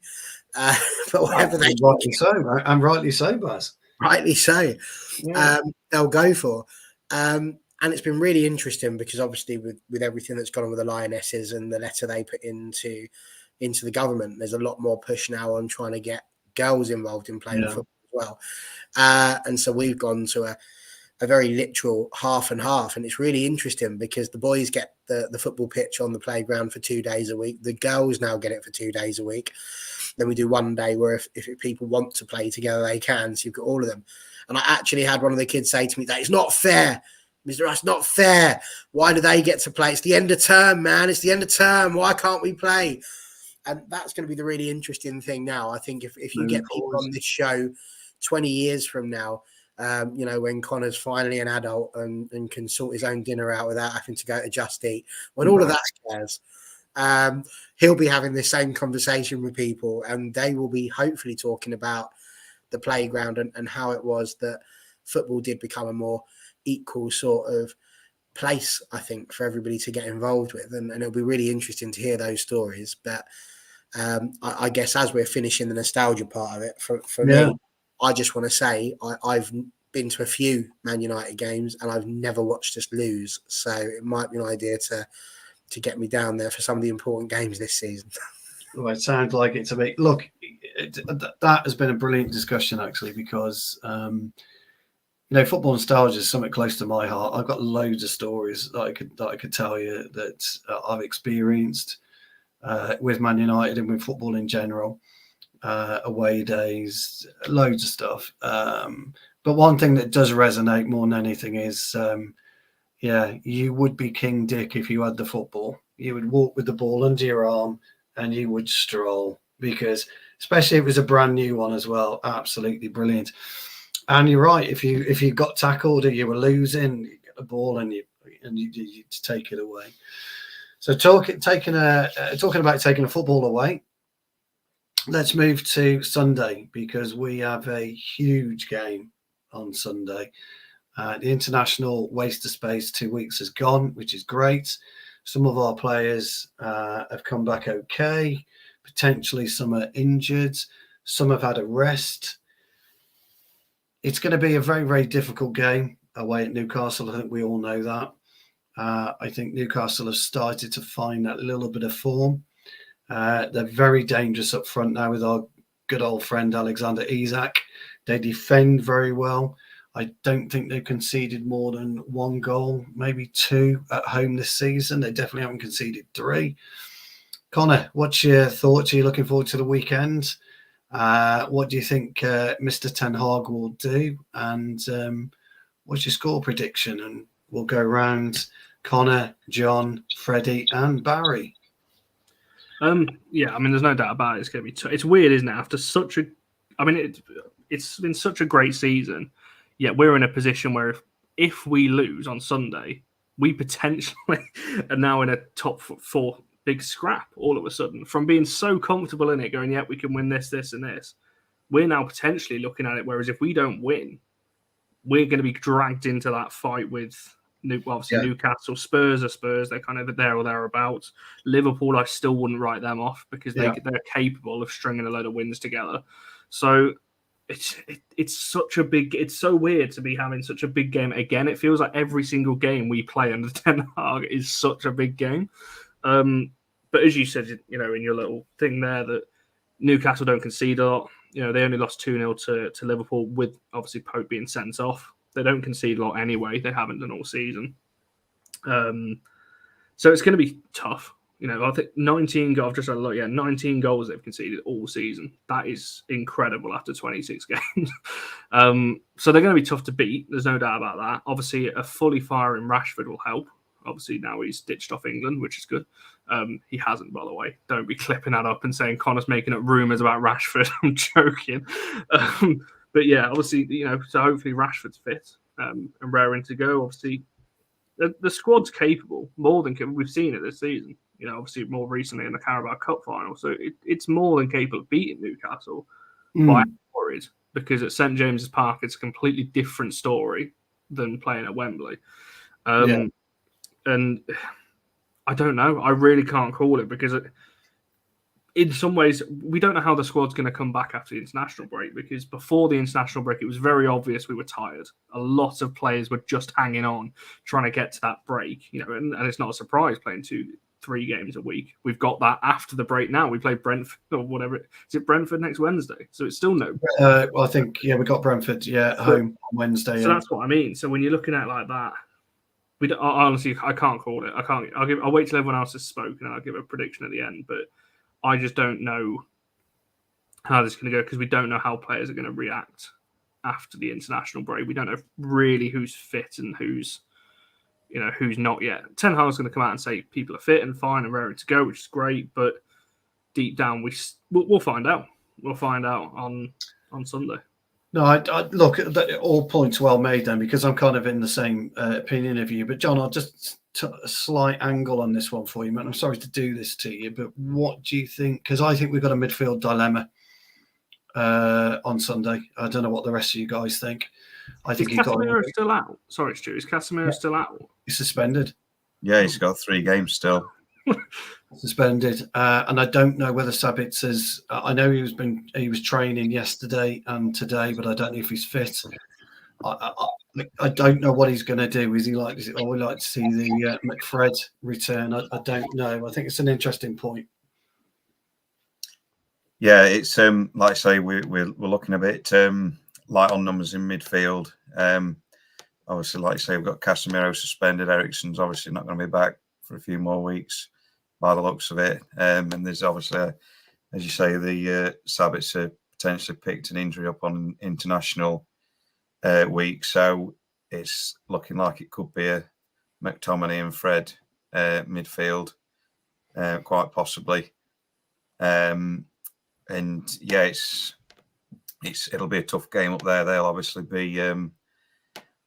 D: But whatever they can
A: rightly so, right? And rightly so, Baz.
D: Rightly so.
A: Yeah.
D: They'll go for. And it's been really interesting because obviously with everything that's gone on with the Lionesses and the letter they put into the government, there's a lot more push now on trying to get girls involved in playing football as well. And so we've gone to a very literal half and half. And it's really interesting because the boys get the football pitch on the playground for 2 days a week. The girls now get it for 2 days a week. Then we do one day where if people want to play together, they can. So you've got all of them. And I actually had one of the kids say to me, that is not fair. Mr. That's not fair. Why do they get to play? It's the end of term, man. It's the end of term. Why can't we play? And that's going to be the really interesting thing now. I think if you get people on this show 20 years from now, you know, when Connor's finally an adult and can sort his own dinner out without having to go to Just Eat, when all of that scares, he'll be having the same conversation with people and they will be hopefully talking about the playground and how it was that football did become a more equal sort of place, I think, for everybody to get involved with. And it'll be really interesting to hear those stories. But I guess as we're finishing the nostalgia part of it, for me, I just want to say I've been to a few Man United games and I've never watched us lose. So it might be an idea to get me down there for some of the important games this season.
A: Well, it sounds like it to me. Look, that has been a brilliant discussion, actually, because, you know, football nostalgia is something close to my heart. I've got loads of stories that I could tell you that I've experienced with Man United and with football in general, away days, loads of stuff. But one thing that does resonate more than anything is, you would be King Dick if you had the football. You would walk with the ball under your arm and you would stroll, because especially if it was a brand new one as well, absolutely brilliant. And you're right, if you got tackled or you were losing, you get the ball and you take it away. So talking about taking a football away, let's move to Sunday, because we have a huge game on Sunday. The international waste of space 2 weeks has gone, which is great. Some of our players have come back okay. Potentially some are injured. Some have had a rest. It's going to be a very, very difficult game away at Newcastle. I think we all know that. I think Newcastle have started to find that little bit of form. They're very dangerous up front now with our good old friend Alexander Isak. They defend very well. I don't think they've conceded more than 1 goal, maybe 2 at home this season. They definitely haven't conceded 3. Connor, what's your thoughts? Are you looking forward to the weekend? What do you think Mr. Ten Hag will do? And what's your score prediction? And we'll go around Connor, John, Freddie, and Barry.
E: Yeah, I mean, there's no doubt about it. It's going to be. It's weird, isn't it? After such a, I mean, it's been such a great season. Yet we're in a position where if we lose on Sunday, we potentially are now in a top 4 big scrap all of a sudden. From being so comfortable in it, going, yeah, we can win this, this, and this. We're now potentially looking at it. Whereas if we don't win, we're going to be dragged into that fight with Newcastle. Spurs are Spurs. They're kind of there or thereabouts. Liverpool, I still wouldn't write them off because they're capable of stringing a load of wins together. So it's such a big. It's so weird to be having such a big game again. It feels like every single game we play under Ten Hag is such a big game. But as you said, you know, in your little thing there, that Newcastle don't concede a lot. You know, they only lost 2-0 to Liverpool with obviously Pope being sent off. They don't concede a lot anyway. They haven't done all season. So it's going to be tough. I think 19 goals. I've just had a look. Yeah, 19 goals they've conceded all season. That is incredible after 26 games. So they're going to be tough to beat. There's no doubt about that. Obviously, a fully firing Rashford will help. Obviously, now he's ditched off England, which is good. He hasn't, by the way. Don't be clipping that up and saying Connor's making up rumours about Rashford. I'm joking. But yeah, obviously, so hopefully Rashford's fit and raring to go. Obviously, the squad's capable, more than we've seen it this season. Obviously more recently in the Carabao Cup final. So it's more than capable of beating Newcastle. But I'm worried because at St James's Park, it's a completely different story than playing at Wembley. And I don't know. I really can't call it because in some ways, we don't know how the squad's going to come back after the international break, because before the international break, it was very obvious we were tired. A lot of players were just hanging on, trying to get to that break, and it's not a surprise playing 2-3 games a week. We've got that after the break now. We play Brentford or whatever. Is it Brentford next Wednesday? So it's still no.
A: Well, I think, we got Brentford, at home on Wednesday.
E: So that's what I mean. So when you're looking at it like that, honestly, I can't call it. I'll wait till everyone else has spoken and I'll give a prediction at the end, but I just don't know how this is going to go because we don't know how players are going to react after the international break. We don't know really who's fit and who's not yet. Ten Hag's going to come out and say people are fit and fine and raring to go, which is great. But deep down, we'll find out. We'll find out on Sunday.
A: No, I look, all points well made then, because I'm kind of in the same opinion of you. But John, I'll just a slight angle on this one for you, man. I'm sorry to do this to you, but what do you think? Because I think we've got a midfield dilemma on Sunday. I don't know what the rest of you guys think. I think
E: Casemiro still out? Sorry, Stu. Is Casemiro still out?
A: He's suspended.
B: Yeah, he's got 3 games still.
A: Suspended, and I don't know whether Sabitz is. I know he was training yesterday and today, but I don't know if he's fit. I don't know what he's going to do. Is he like? We like to see the McFred return? I don't know. I think it's an interesting point.
B: Yeah, it's like I say, we're looking a bit light on numbers in midfield. Obviously, like I say, we've got Casemiro suspended. Eriksen's obviously not going to be back for a few more weeks, by the looks of it. And there's obviously, as you say, the Sabitzer potentially picked an injury up on international week. So it's looking like it could be a McTominay and Fred midfield, quite possibly. And yeah, it'll be a tough game up there. They'll obviously be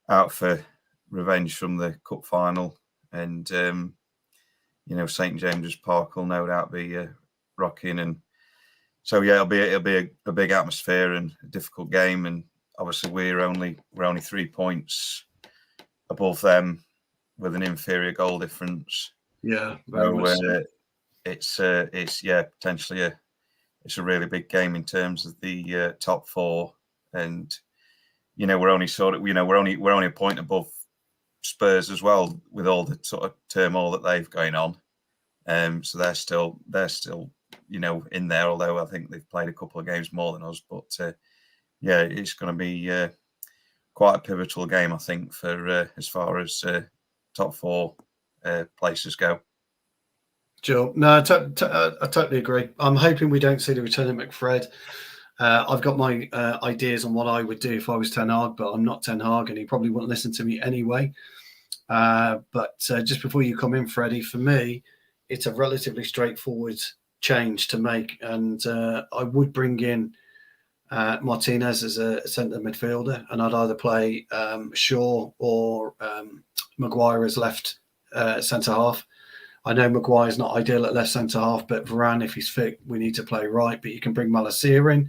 B: out for revenge from the cup final, and St James's Park will no doubt be rocking, and so yeah, it'll be a big atmosphere and a difficult game. And obviously we're only 3 points above them with an inferior goal difference.
A: Yeah,
B: so it's potentially it's a really big game in terms of the top 4, and we're only we're only a point above Spurs as well, with all the sort of turmoil that they've going on. So they're still in there, although I think they've played a couple of games more than us. But yeah, it's going to be quite a pivotal game, I think, for as far as top 4 places go.
A: Sure. No, I totally agree. I'm hoping we don't see the return of McFred. I've got my ideas on what I would do if I was Ten Hag, but I'm not Ten Hag, and he probably wouldn't listen to me anyway. But just before you come in, Freddie, for me, it's a relatively straightforward change to make, and I would bring in Martinez as a centre midfielder, and I'd either play Shaw or Maguire as left centre half. I know Maguire's not ideal at left centre half, but Varane, if he's fit, we need to play right. But you can bring Malacia in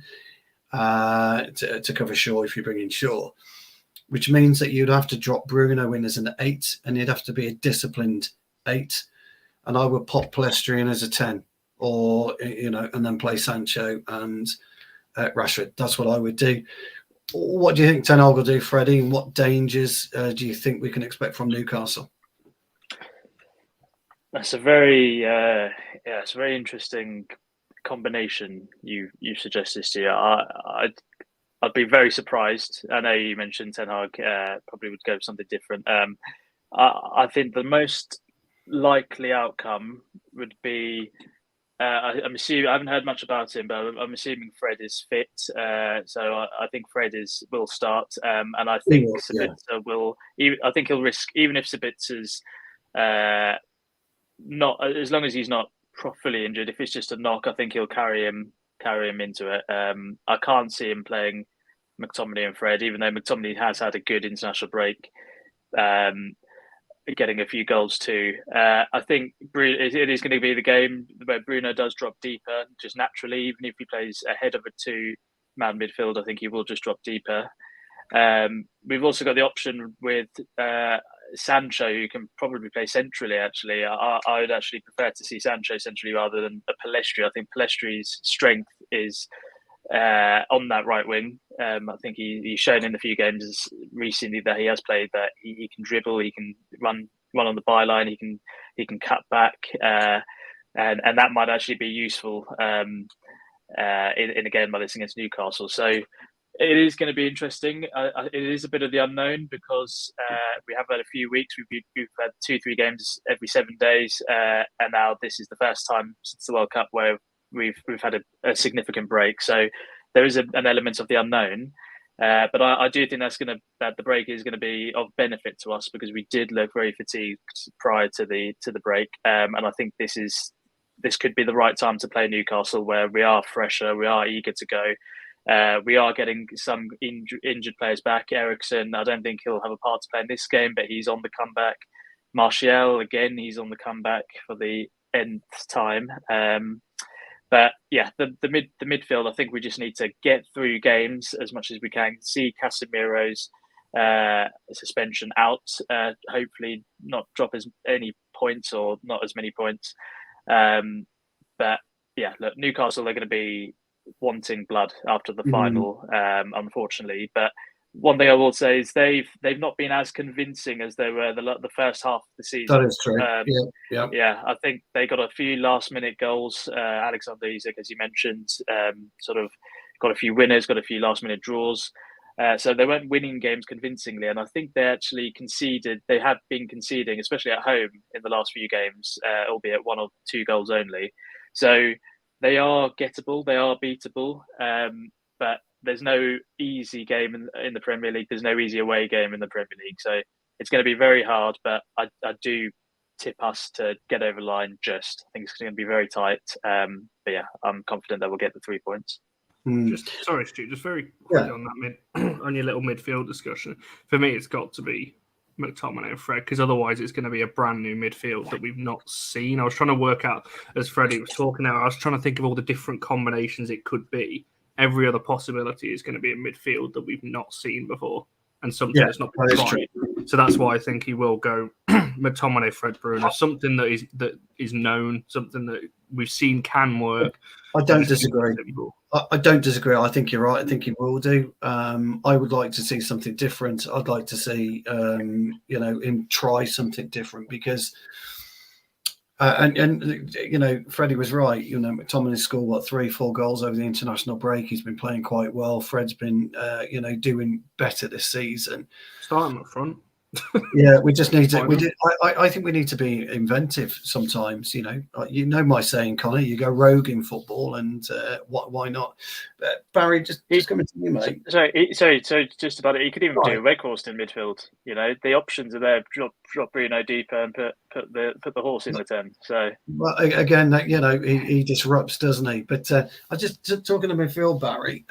A: to cover Shaw if you bring in Shaw, which means that you'd have to drop Bruno in as an 8, and he'd have to be a disciplined 8. And I would pop Palestri in as a 10, or and then play Sancho and Rashford. That's what I would do. What do you think Ten Hag will do, Freddie? And what dangers do you think we can expect from Newcastle?
C: That's a very it's a very interesting combination you suggested, Stu. I'd be very surprised. I know you mentioned Ten Hag probably would go with something different. I think the most likely outcome would be. I'm assuming I haven't heard much about him, but I'm assuming Fred is fit. So I think Fred will start, and I think Sabitzer will. I think he'll risk, even if Sabitzer's not, as long as he's not fully injured. If it's just a knock, I think he'll carry him into it. I can't see him playing McTominay and Fred, even though McTominay has had a good international break. Getting a few goals too. I think it is going to be the game where Bruno does drop deeper, just naturally. Even if he plays ahead of a two-man midfield, I think he will just drop deeper. We've also got the option with Sancho, who can probably play centrally. Actually, I would actually prefer to see Sancho centrally rather than a Pellistri. I think Pellistri's strength is on that right wing. I think he's shown in a few games recently that he has played that he can dribble, he can run on the byline, he can cut back, and that might actually be useful in a game like this against Newcastle. So it is going to be interesting. It is a bit of the unknown because we have had a few weeks. We've had 2-3 games every 7 days, and now this is the first time since the World Cup where we've had a significant break. So there is an element of the unknown, but I do think that the break is going to be of benefit to us because we did look very fatigued prior to the break, and I think this could be the right time to play Newcastle, where we are fresher, we are eager to go. We are getting some injured players back. Eriksen, I don't think he'll have a part to play in this game, but he's on the comeback. Martial, again, he's on the comeback for the nth time. But yeah, the midfield, I think we just need to get through games as much as we can. See Casemiro's suspension out. Hopefully not drop any points or not as many points. But yeah, look, Newcastle are going to be wanting blood after the final, unfortunately. But one thing I will say is they've not been as convincing as they were the first half of the season.
A: That is true.
C: Yeah, I think they got a few last-minute goals. Alexander Isak, as you mentioned, sort of got a few winners, got a few last-minute draws. So they weren't winning games convincingly, and I think they actually conceded. They have been conceding, especially at home, in the last few games, albeit 1 or 2 goals only. So they are gettable, they are beatable, but there's no easy game in the Premier League. There's no easy away game in the Premier League. So it's going to be very hard, but I do tip us to get over the line just. I think it's going to be very tight. But yeah, I'm confident that we'll get the 3 points.
E: Sorry, Stu, just very quickly on that on your little midfield discussion. For me, it's got to be McTominay and Fred, because otherwise it's going to be a brand new midfield that we've not seen. I was trying to work out, as Freddie was talking now, I was trying to think of all the different combinations it could be. Every other possibility is going to be a midfield that we've not seen before, and something that's not been tried. So that's why I think he will go McTominay, Fred, Bruno, something that is known, something that we've seen can work.
A: I don't disagree. I don't disagree. I think you're right. I think he will do. I would like to see something different. I'd like to see him try something different because. And Freddie was right. McTominay scored 3-4 goals over the international break. He's been playing quite well. Fred's been doing better this season.
E: Starting up front.
A: Yeah, we just need to. I think we need to be inventive sometimes. My saying, Connor. You go rogue in football, and why not? Barry, just coming to you, mate.
C: Sorry. Just about it. You could even do a Weghorst in midfield. The options are there. Drop Bruno deeper and put the horse in the 10. So
A: well, again, he disrupts, doesn't he? But I just talking to midfield, Barry.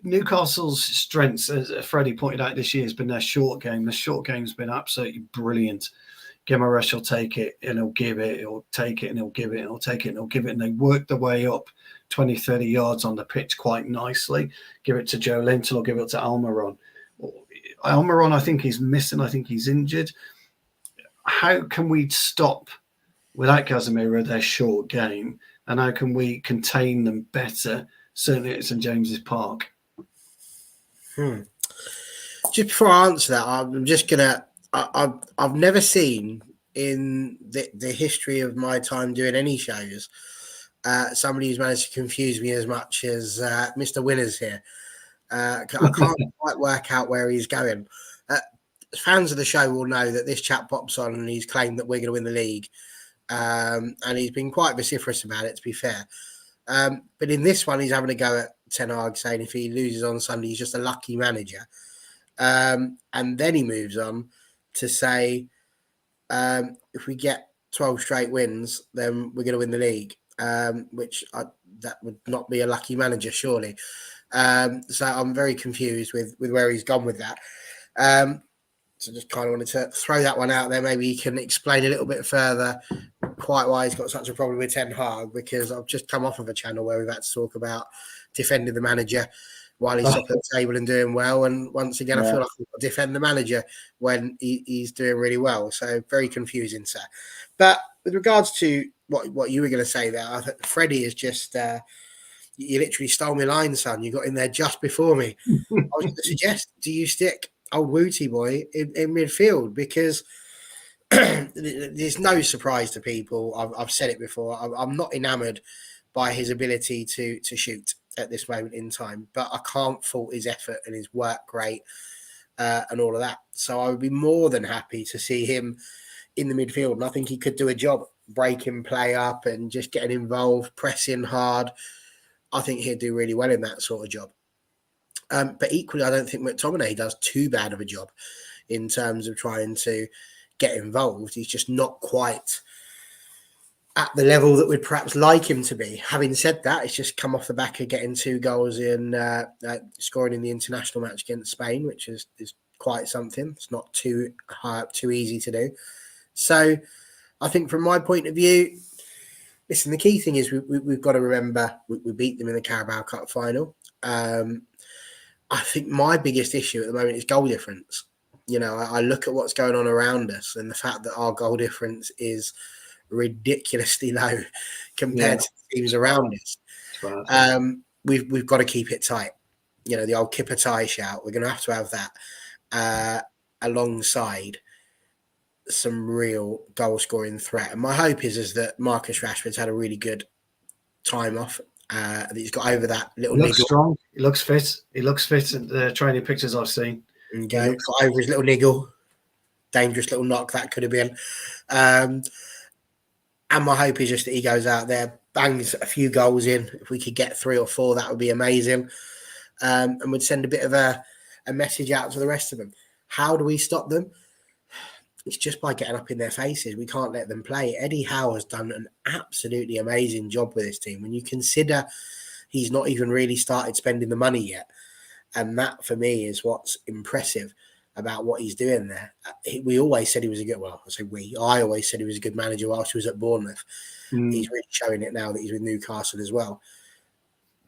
A: Newcastle's strengths, as Freddie pointed out this year, has been their short game. The short game's been absolutely brilliant. Guimaraes will take it and he'll give it. He'll take it and he'll give it. He'll take it and he'll give it. And they work their way up 20, 30 yards on the pitch quite nicely. Give it to Joe Linton or give it to Almiron. Almiron, I think he's missing. I think he's injured. How can we stop, without Casemiro, their short game? And how can we contain them better, certainly at St James's Park?
D: Just before I answer that, I'm just gonna. I've never seen in the history of my time doing any shows somebody who's managed to confuse me as much as Mr. Winners here. I can't quite work out where he's going. fans of the show will know that this chap pops on and he's claimed that we're going to win the league. And he's been quite vociferous about it, to be fair. But in this one, he's having a go at Ten Hag, saying if he loses on Sunday, he's just a lucky manager. And then he moves on to say, if we get 12 straight wins, then we're going to win the league, that would not be a lucky manager, surely. So I'm very confused with where he's gone with that. So just kind of wanted to throw that one out there. Maybe he can explain a little bit further quite why he's got such a problem with Ten Hag, because I've just come off of a channel where we've had to talk about defending the manager while he's top of the table and doing well. And once again, I feel like I've got to defend the manager when he's doing really well. So very confusing, sir. But with regards to what you were going to say there, I think Freddie is just... you literally stole my line, son. You got in there just before me. I was going to suggest, do you stick old Wooty boy in midfield? Because there's no surprise to people. I've said it before. I'm not enamoured by his ability to shoot at this moment in time, but I can't fault his effort and his work rate and all of that. So I would be more than happy to see him in the midfield. And I think he could do a job breaking play up and just getting involved, pressing hard. I think he'd do really well in that sort of job. But equally, I don't think McTominay does too bad of a job in terms of trying to get involved. He's just not quite at the level that we'd perhaps like him to be. Having said that, it's just come off the back of getting 2 goals in, scoring in the international match against Spain, which is quite something. It's not too easy to do. So I think from my point of view, listen, the key thing is we've got to remember we beat them in the Carabao Cup final. I think my biggest issue at the moment is goal difference. You know, I look at what's going on around us and the fact that our goal difference is ridiculously low compared to the teams around us. We've got to keep it tight. You know, the old Kipper tie shout, we're going to have that alongside some real goal scoring threat. And my hope is that Marcus Rashford's had a really good time off. That he's got over that little niggle.
A: Strong. He looks fit. He looks fit in the training pictures I've seen.
D: And got over his little niggle. Dangerous little knock that could have been. And my hope is just that he goes out there, bangs a few goals in. If we could get 3 or 4, that would be amazing. And would send a bit of a message out to the rest of them. How do we stop them? It's just by getting up in their faces. We can't let them play. Eddie Howe has done an absolutely amazing job with this team. When you consider he's not even really started spending the money yet. And that, for me, is what's impressive about what he's doing there. We always said he was a good, I always said he was a good manager whilst he was at Bournemouth. He's really showing it now that he's with Newcastle as well.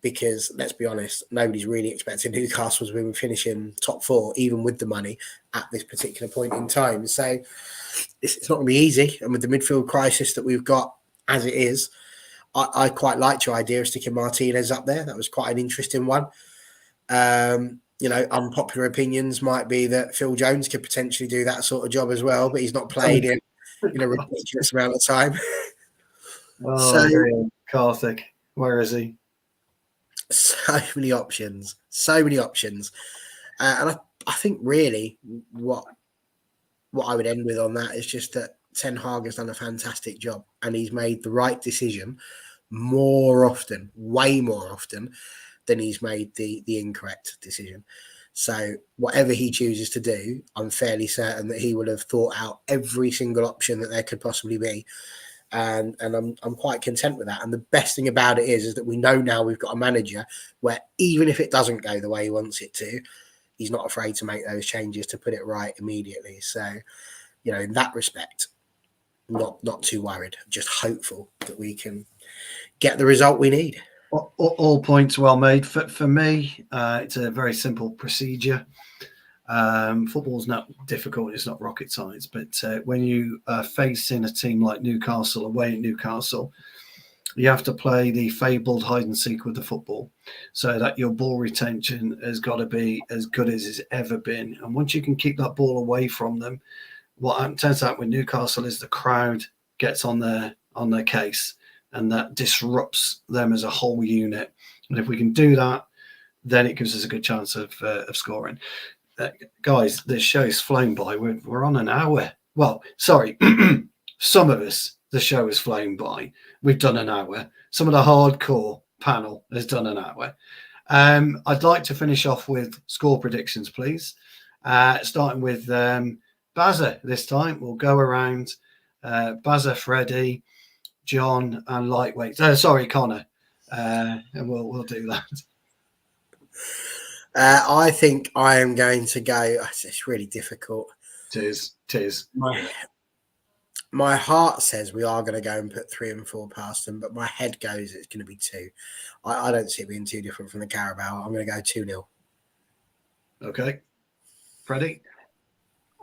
D: Because, let's be honest, nobody's really expecting Newcastle to be finishing top 4, even with the money at this particular point in time. So it's not going to be easy. And with the midfield crisis that we've got as it is, I quite liked your idea of sticking Martinez up there. That was quite an interesting one. You know, unpopular opinions might be that Phil Jones could potentially do that sort of job as well, but he's not played in a ridiculous amount of time.
A: Karthik, where is he?
D: So many options. And I think really what I would end with on that is just that Ten Hag has done a fantastic job and he's made the right decision more often, way more often than he's made the incorrect decision. So whatever he chooses to do, I'm fairly certain that he will have thought out every single option that there could possibly be. And I'm quite content with that. And the best thing about it is that we know now we've got a manager where even if it doesn't go the way he wants it to, he's not afraid to make those changes to put it right immediately. So, you know, in that respect, not too worried, just hopeful that we can get the result we need.
A: All points well made. For me, it's a very simple procedure. Football's not difficult, it's not rocket science, but when you face in a team like Newcastle, away at Newcastle, you have to play the fabled hide and seek with the football so that your ball retention has got to be as good as it's ever been. And once you can keep that ball away from them, what turns out with Newcastle is the crowd gets on their case and that disrupts them as a whole unit. And if we can do that, then it gives us a good chance of scoring. guys, this show's flown by. We're on an hour. Well, sorry, some of us, the show has flown by. We've done an hour. Some of the hardcore panel has done an hour. I'd like to finish off with score predictions, please. Starting with Bazza this time. We'll go around Bazza, Freddie, John, and lightweight. Sorry, Connor. And we'll do that.
D: I think I am going to go. It's really difficult.
A: Tis.
D: My heart says we are going to go and put 3 and 4 past them, but my head goes it's going to be 2. I don't see it being too different from the Carabao. I'm going to go 2-0.
A: Okay. Freddie?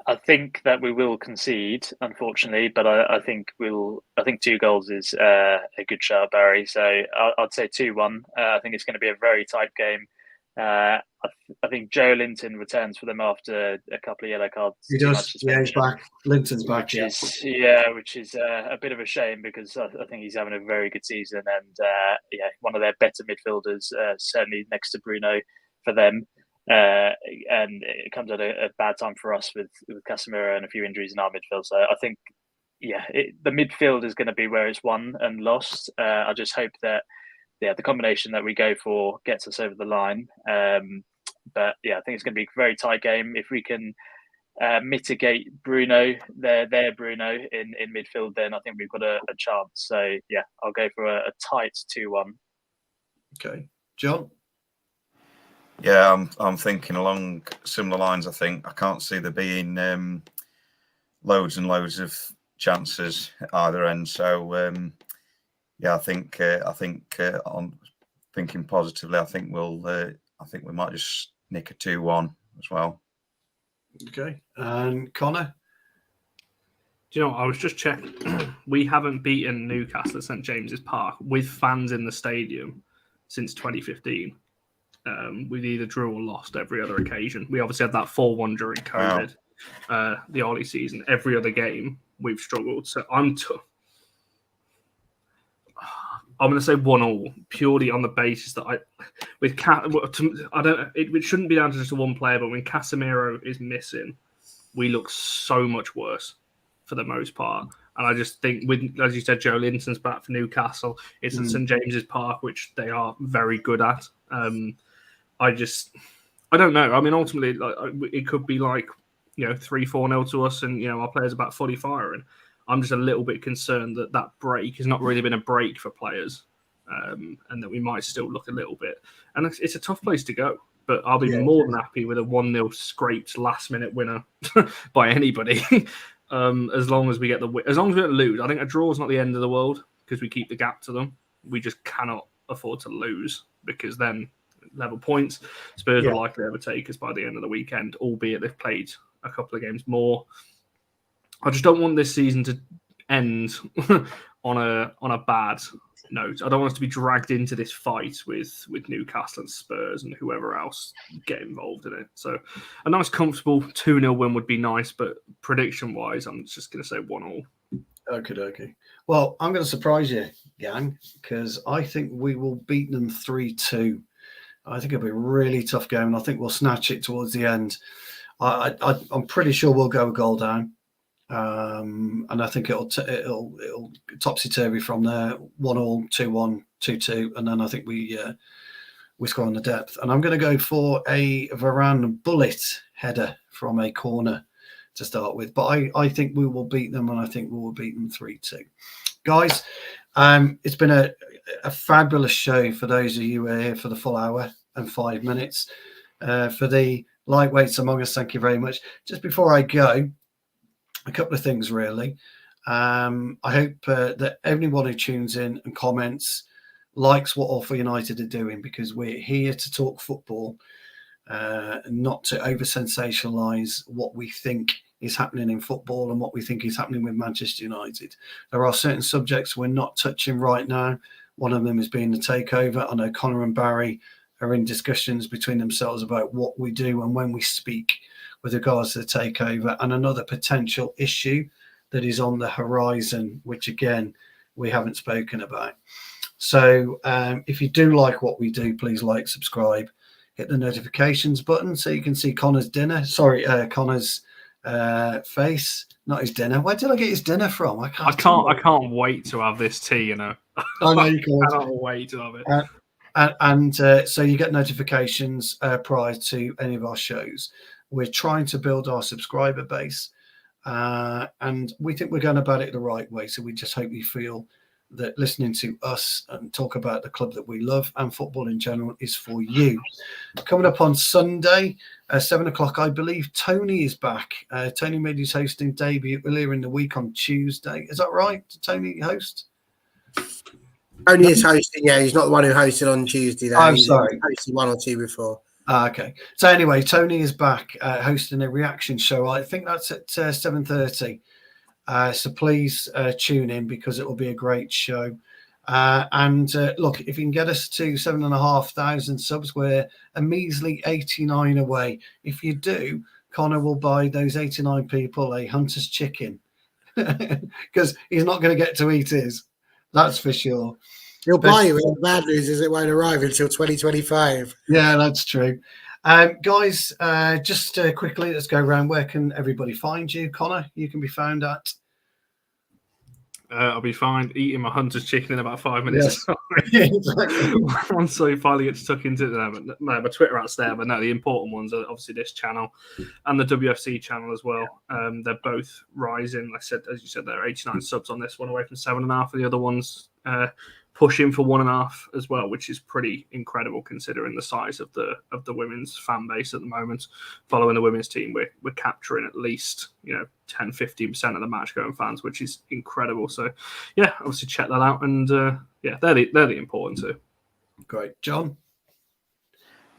C: I think that we will concede, unfortunately, but I think 2 goals is a good shout, Barry. So I'd say 2-1. I think it's going to be a very tight game. I think Joe Linton returns for them after a couple of yellow cards.
A: He does. Yeah, he's back. Linton's back.
C: Which is a bit of a shame because I think he's having a very good season and one of their better midfielders, certainly next to Bruno for them. And it comes at a bad time for us with Casemiro and a few injuries in our midfield. So I think, the midfield is going to be where it's won and lost. I just hope that the combination that we go for gets us over the line. But I think it's going to be a very tight game. If we can mitigate Bruno, their Bruno in midfield, then I think we've got a chance. So I'll go for a tight 2-1.
A: Okay, John.
B: Yeah, I'm thinking along similar lines. I can't see there being loads and loads of chances either end. So I think on thinking positively, I think we might just nick a 2-1 as well.
A: Okay, and Connor.
E: Do you know, I was just checking. We haven't beaten Newcastle at St James's Park with fans in the stadium since 2015. We've either drew or lost every other occasion. We obviously had that 4-1 during COVID, the early season. Every other game we've struggled. So I'm going to say 1-1 purely on the basis that it shouldn't be down to just one player, but when Casemiro is missing, we look so much worse for the most part. And I just think, as you said, Joe Linton's back for Newcastle. It's at St James's Park, which they are very good at. I don't know. I mean, ultimately, it could be 3-4-0 to us, and our players are about fully firing. I'm just a little bit concerned that break has not really been a break for players, and that we might still look a little bit. And it's a tough place to go, but I'll be more than happy with a 1-0 scraped last-minute winner by anybody, as long as we get as long as we don't lose. I think a draw is not the end of the world because we keep the gap to them. We just cannot afford to lose because then level points. Spurs will likely overtake us by the end of the weekend, albeit they've played a couple of games more. I just don't want this season to end on a bad note. I don't want us to be dragged into this fight with Newcastle and Spurs and whoever else get involved in it. So a nice, comfortable 2-0 win would be nice, but prediction-wise, I'm just going to say 1-1.
A: Okay. Well, I'm going to surprise you, gang, because I think we will beat them 3-2. I think it'll be a really tough game, and I think we'll snatch it towards the end. I'm pretty sure we'll go a goal down, and I think it'll topsy-turvy from there. 1-1, 2-1, 2-2, and then I think we score on the depth. And I'm going to go for a Varane bullet header from a corner to start with. But I think we will beat them, and I think we will beat them 3-2. Guys, it's been a fabulous show for those of you who are here for the full hour and 5 minutes. For the lightweights among us, thank you very much. Just before I go, a couple of things really. I hope that everyone who tunes in and comments likes what All for United are doing, because we're here to talk football, not to over-sensationalise what we think is happening in football and what we think is happening with Manchester United. There are certain subjects we're not touching right now. One of them is being the takeover. I know Connor and Barry are in discussions between themselves about what we do and when we speak with regards to the takeover, and another potential issue that is on the horizon, which again, we haven't spoken about. So if you do like what we do, please like, subscribe, hit the notifications button so you can see Connor's dinner. Sorry, Connor's face, not his dinner. Where did I get his dinner from? I
E: can't wait to have this tea. You know.
A: I know you can't.
E: I cannot wait to have it.
A: And so you get notifications prior to any of our shows. We're trying to build our subscriber base, and we think we're going about it the right way. So we just hope you feel that listening to us and talk about the club that we love and football in general is for you. Coming up on Sunday, 7 o'clock, I believe Tony is back. Tony made his hosting debut earlier in the week on Tuesday. Is that right? Did Tony host?
D: Tony is hosting, yeah. He's not the one who hosted on Tuesday, though.
A: I'm sorry.
D: He hosted one or two before.
A: Okay. So anyway, Tony is back hosting a reaction show. I think that's at 7:30. So please tune in because it will be a great show. And look, if you can get us to 7,500 subs, we're a measly 89 away. If you do, Connor will buy those 89 people a Hunter's chicken because he's not going to get to eat his. That's for sure.
D: He'll buy you. The bad news is it won't arrive until 2025.
A: Yeah, that's true. Guys, just quickly, let's go around. Where can everybody find you? Connor, you can be found at?
E: I'll be fine eating my Hunter's chicken in about 5 minutes.
A: Yes. Exactly.
E: Once I finally get stuck into them. No, my Twitter out's there, but no, the important ones are obviously this channel and the WFC channel as well. They're both rising. Like I said, as you said, there are 89 subs on this one, away from 7.5, and the other ones pushing for 1.5 as well, which is pretty incredible considering the size of the women's fan base at the moment. Following the women's team, we're capturing at least 10-15% of the match going fans, which is incredible. So yeah, obviously check that out, and yeah, they're the important two.
A: Great, John.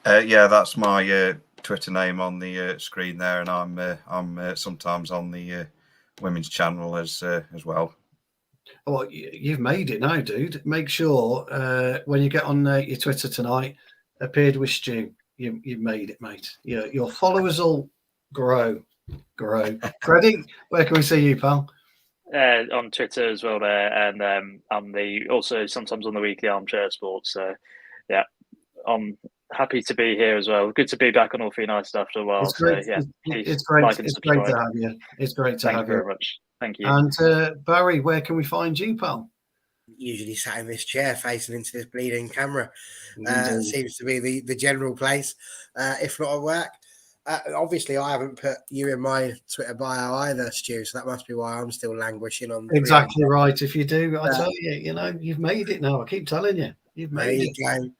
B: Yeah, that's my Twitter name on the screen there, and I'm sometimes on the women's channel as well.
A: Well, you've made it now, dude. Make sure when you get on your Twitter tonight, appeared with Stu. You've made it, mate. Your followers will grow. Freddie, where can we see you, pal?
C: On Twitter as well there, and I'm also sometimes on the weekly Armchair Sports. So yeah, I'm happy to be here as well. Good to be back on All For United after a while.
A: It's great.
C: So yeah,
A: it's great.
C: Like
A: it's great to have you. It's great to have you.
C: Thank you very much. Thank you.
A: And Barry, where can we find you, pal?
D: Usually sat in this chair facing into this bleeding camera. Seems to be the general place, if not at work. Obviously, I haven't put you in my Twitter bio either, Stu, so that must be why I'm still languishing on.
A: Exactly right. If you do, I tell you, you've made it now. I keep telling you, you've made it.
D: Go.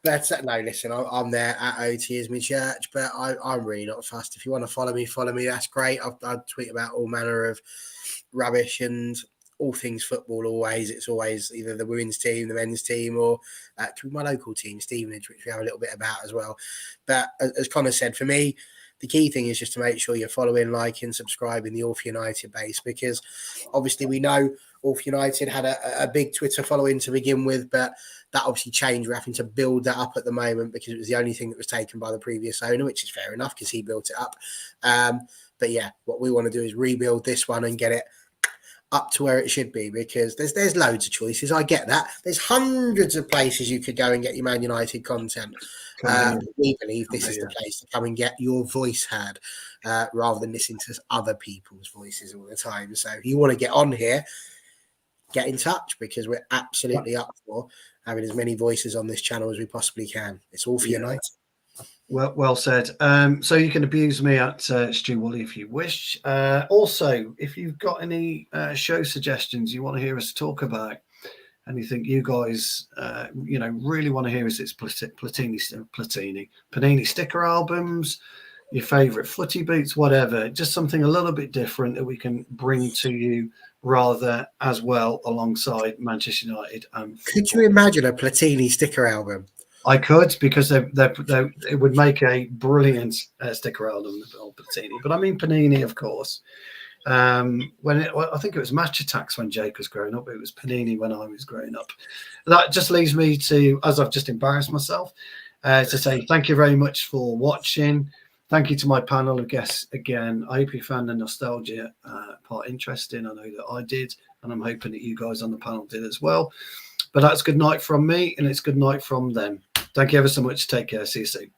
D: But no, listen, I'm there at OT is my church, but I'm really not fussed. If you want to follow me, That's great. I tweet about all manner of rubbish and all things football. Always, it's always either the women's team, the men's team, or my local team, Stevenage, which we have a little bit about as well. But as Connor said, for me, the key thing is just to make sure you're following, liking, subscribing the All For United base, because obviously we know All For United had a big Twitter following to begin with, but that obviously changed. We're having to build that up at the moment because it was the only thing that was taken by the previous owner, which is fair enough because he built it up. But yeah, what we want to do is rebuild this one and get it up to where it should be, because there's loads of choices. I get that. There's hundreds of places you could go and get your Man United content. We believe this is the place to come and get your voice heard, rather than listen to other people's voices all the time. So if you want to get on here, get in touch, because we're absolutely up for having as many voices on this channel as we possibly can. It's All For United.
A: Well said. So you can abuse me at Stu Woolley if you wish. Also, if you've got any show suggestions you want to hear us talk about, anything you guys really want to hear, is it's Panini sticker albums, your favorite footy boots, whatever, just something a little bit different that we can bring to you rather as well alongside Manchester United.
D: Could you imagine a Platini sticker album?
A: I could, because it would make a brilliant sticker album of Platini. But I mean Panini, of course. I think it was Match Attacks when Jake was growing up. It was Panini when I was growing up. That just leaves me to, as I've just embarrassed myself, to say thank you very much for watching. Thank you to my panel of guests again. I hope you found the nostalgia part interesting. I know that I did, and I'm hoping that you guys on the panel did as well. But that's good night from me, and it's good night from them. Thank you ever so much. Take care. See you soon.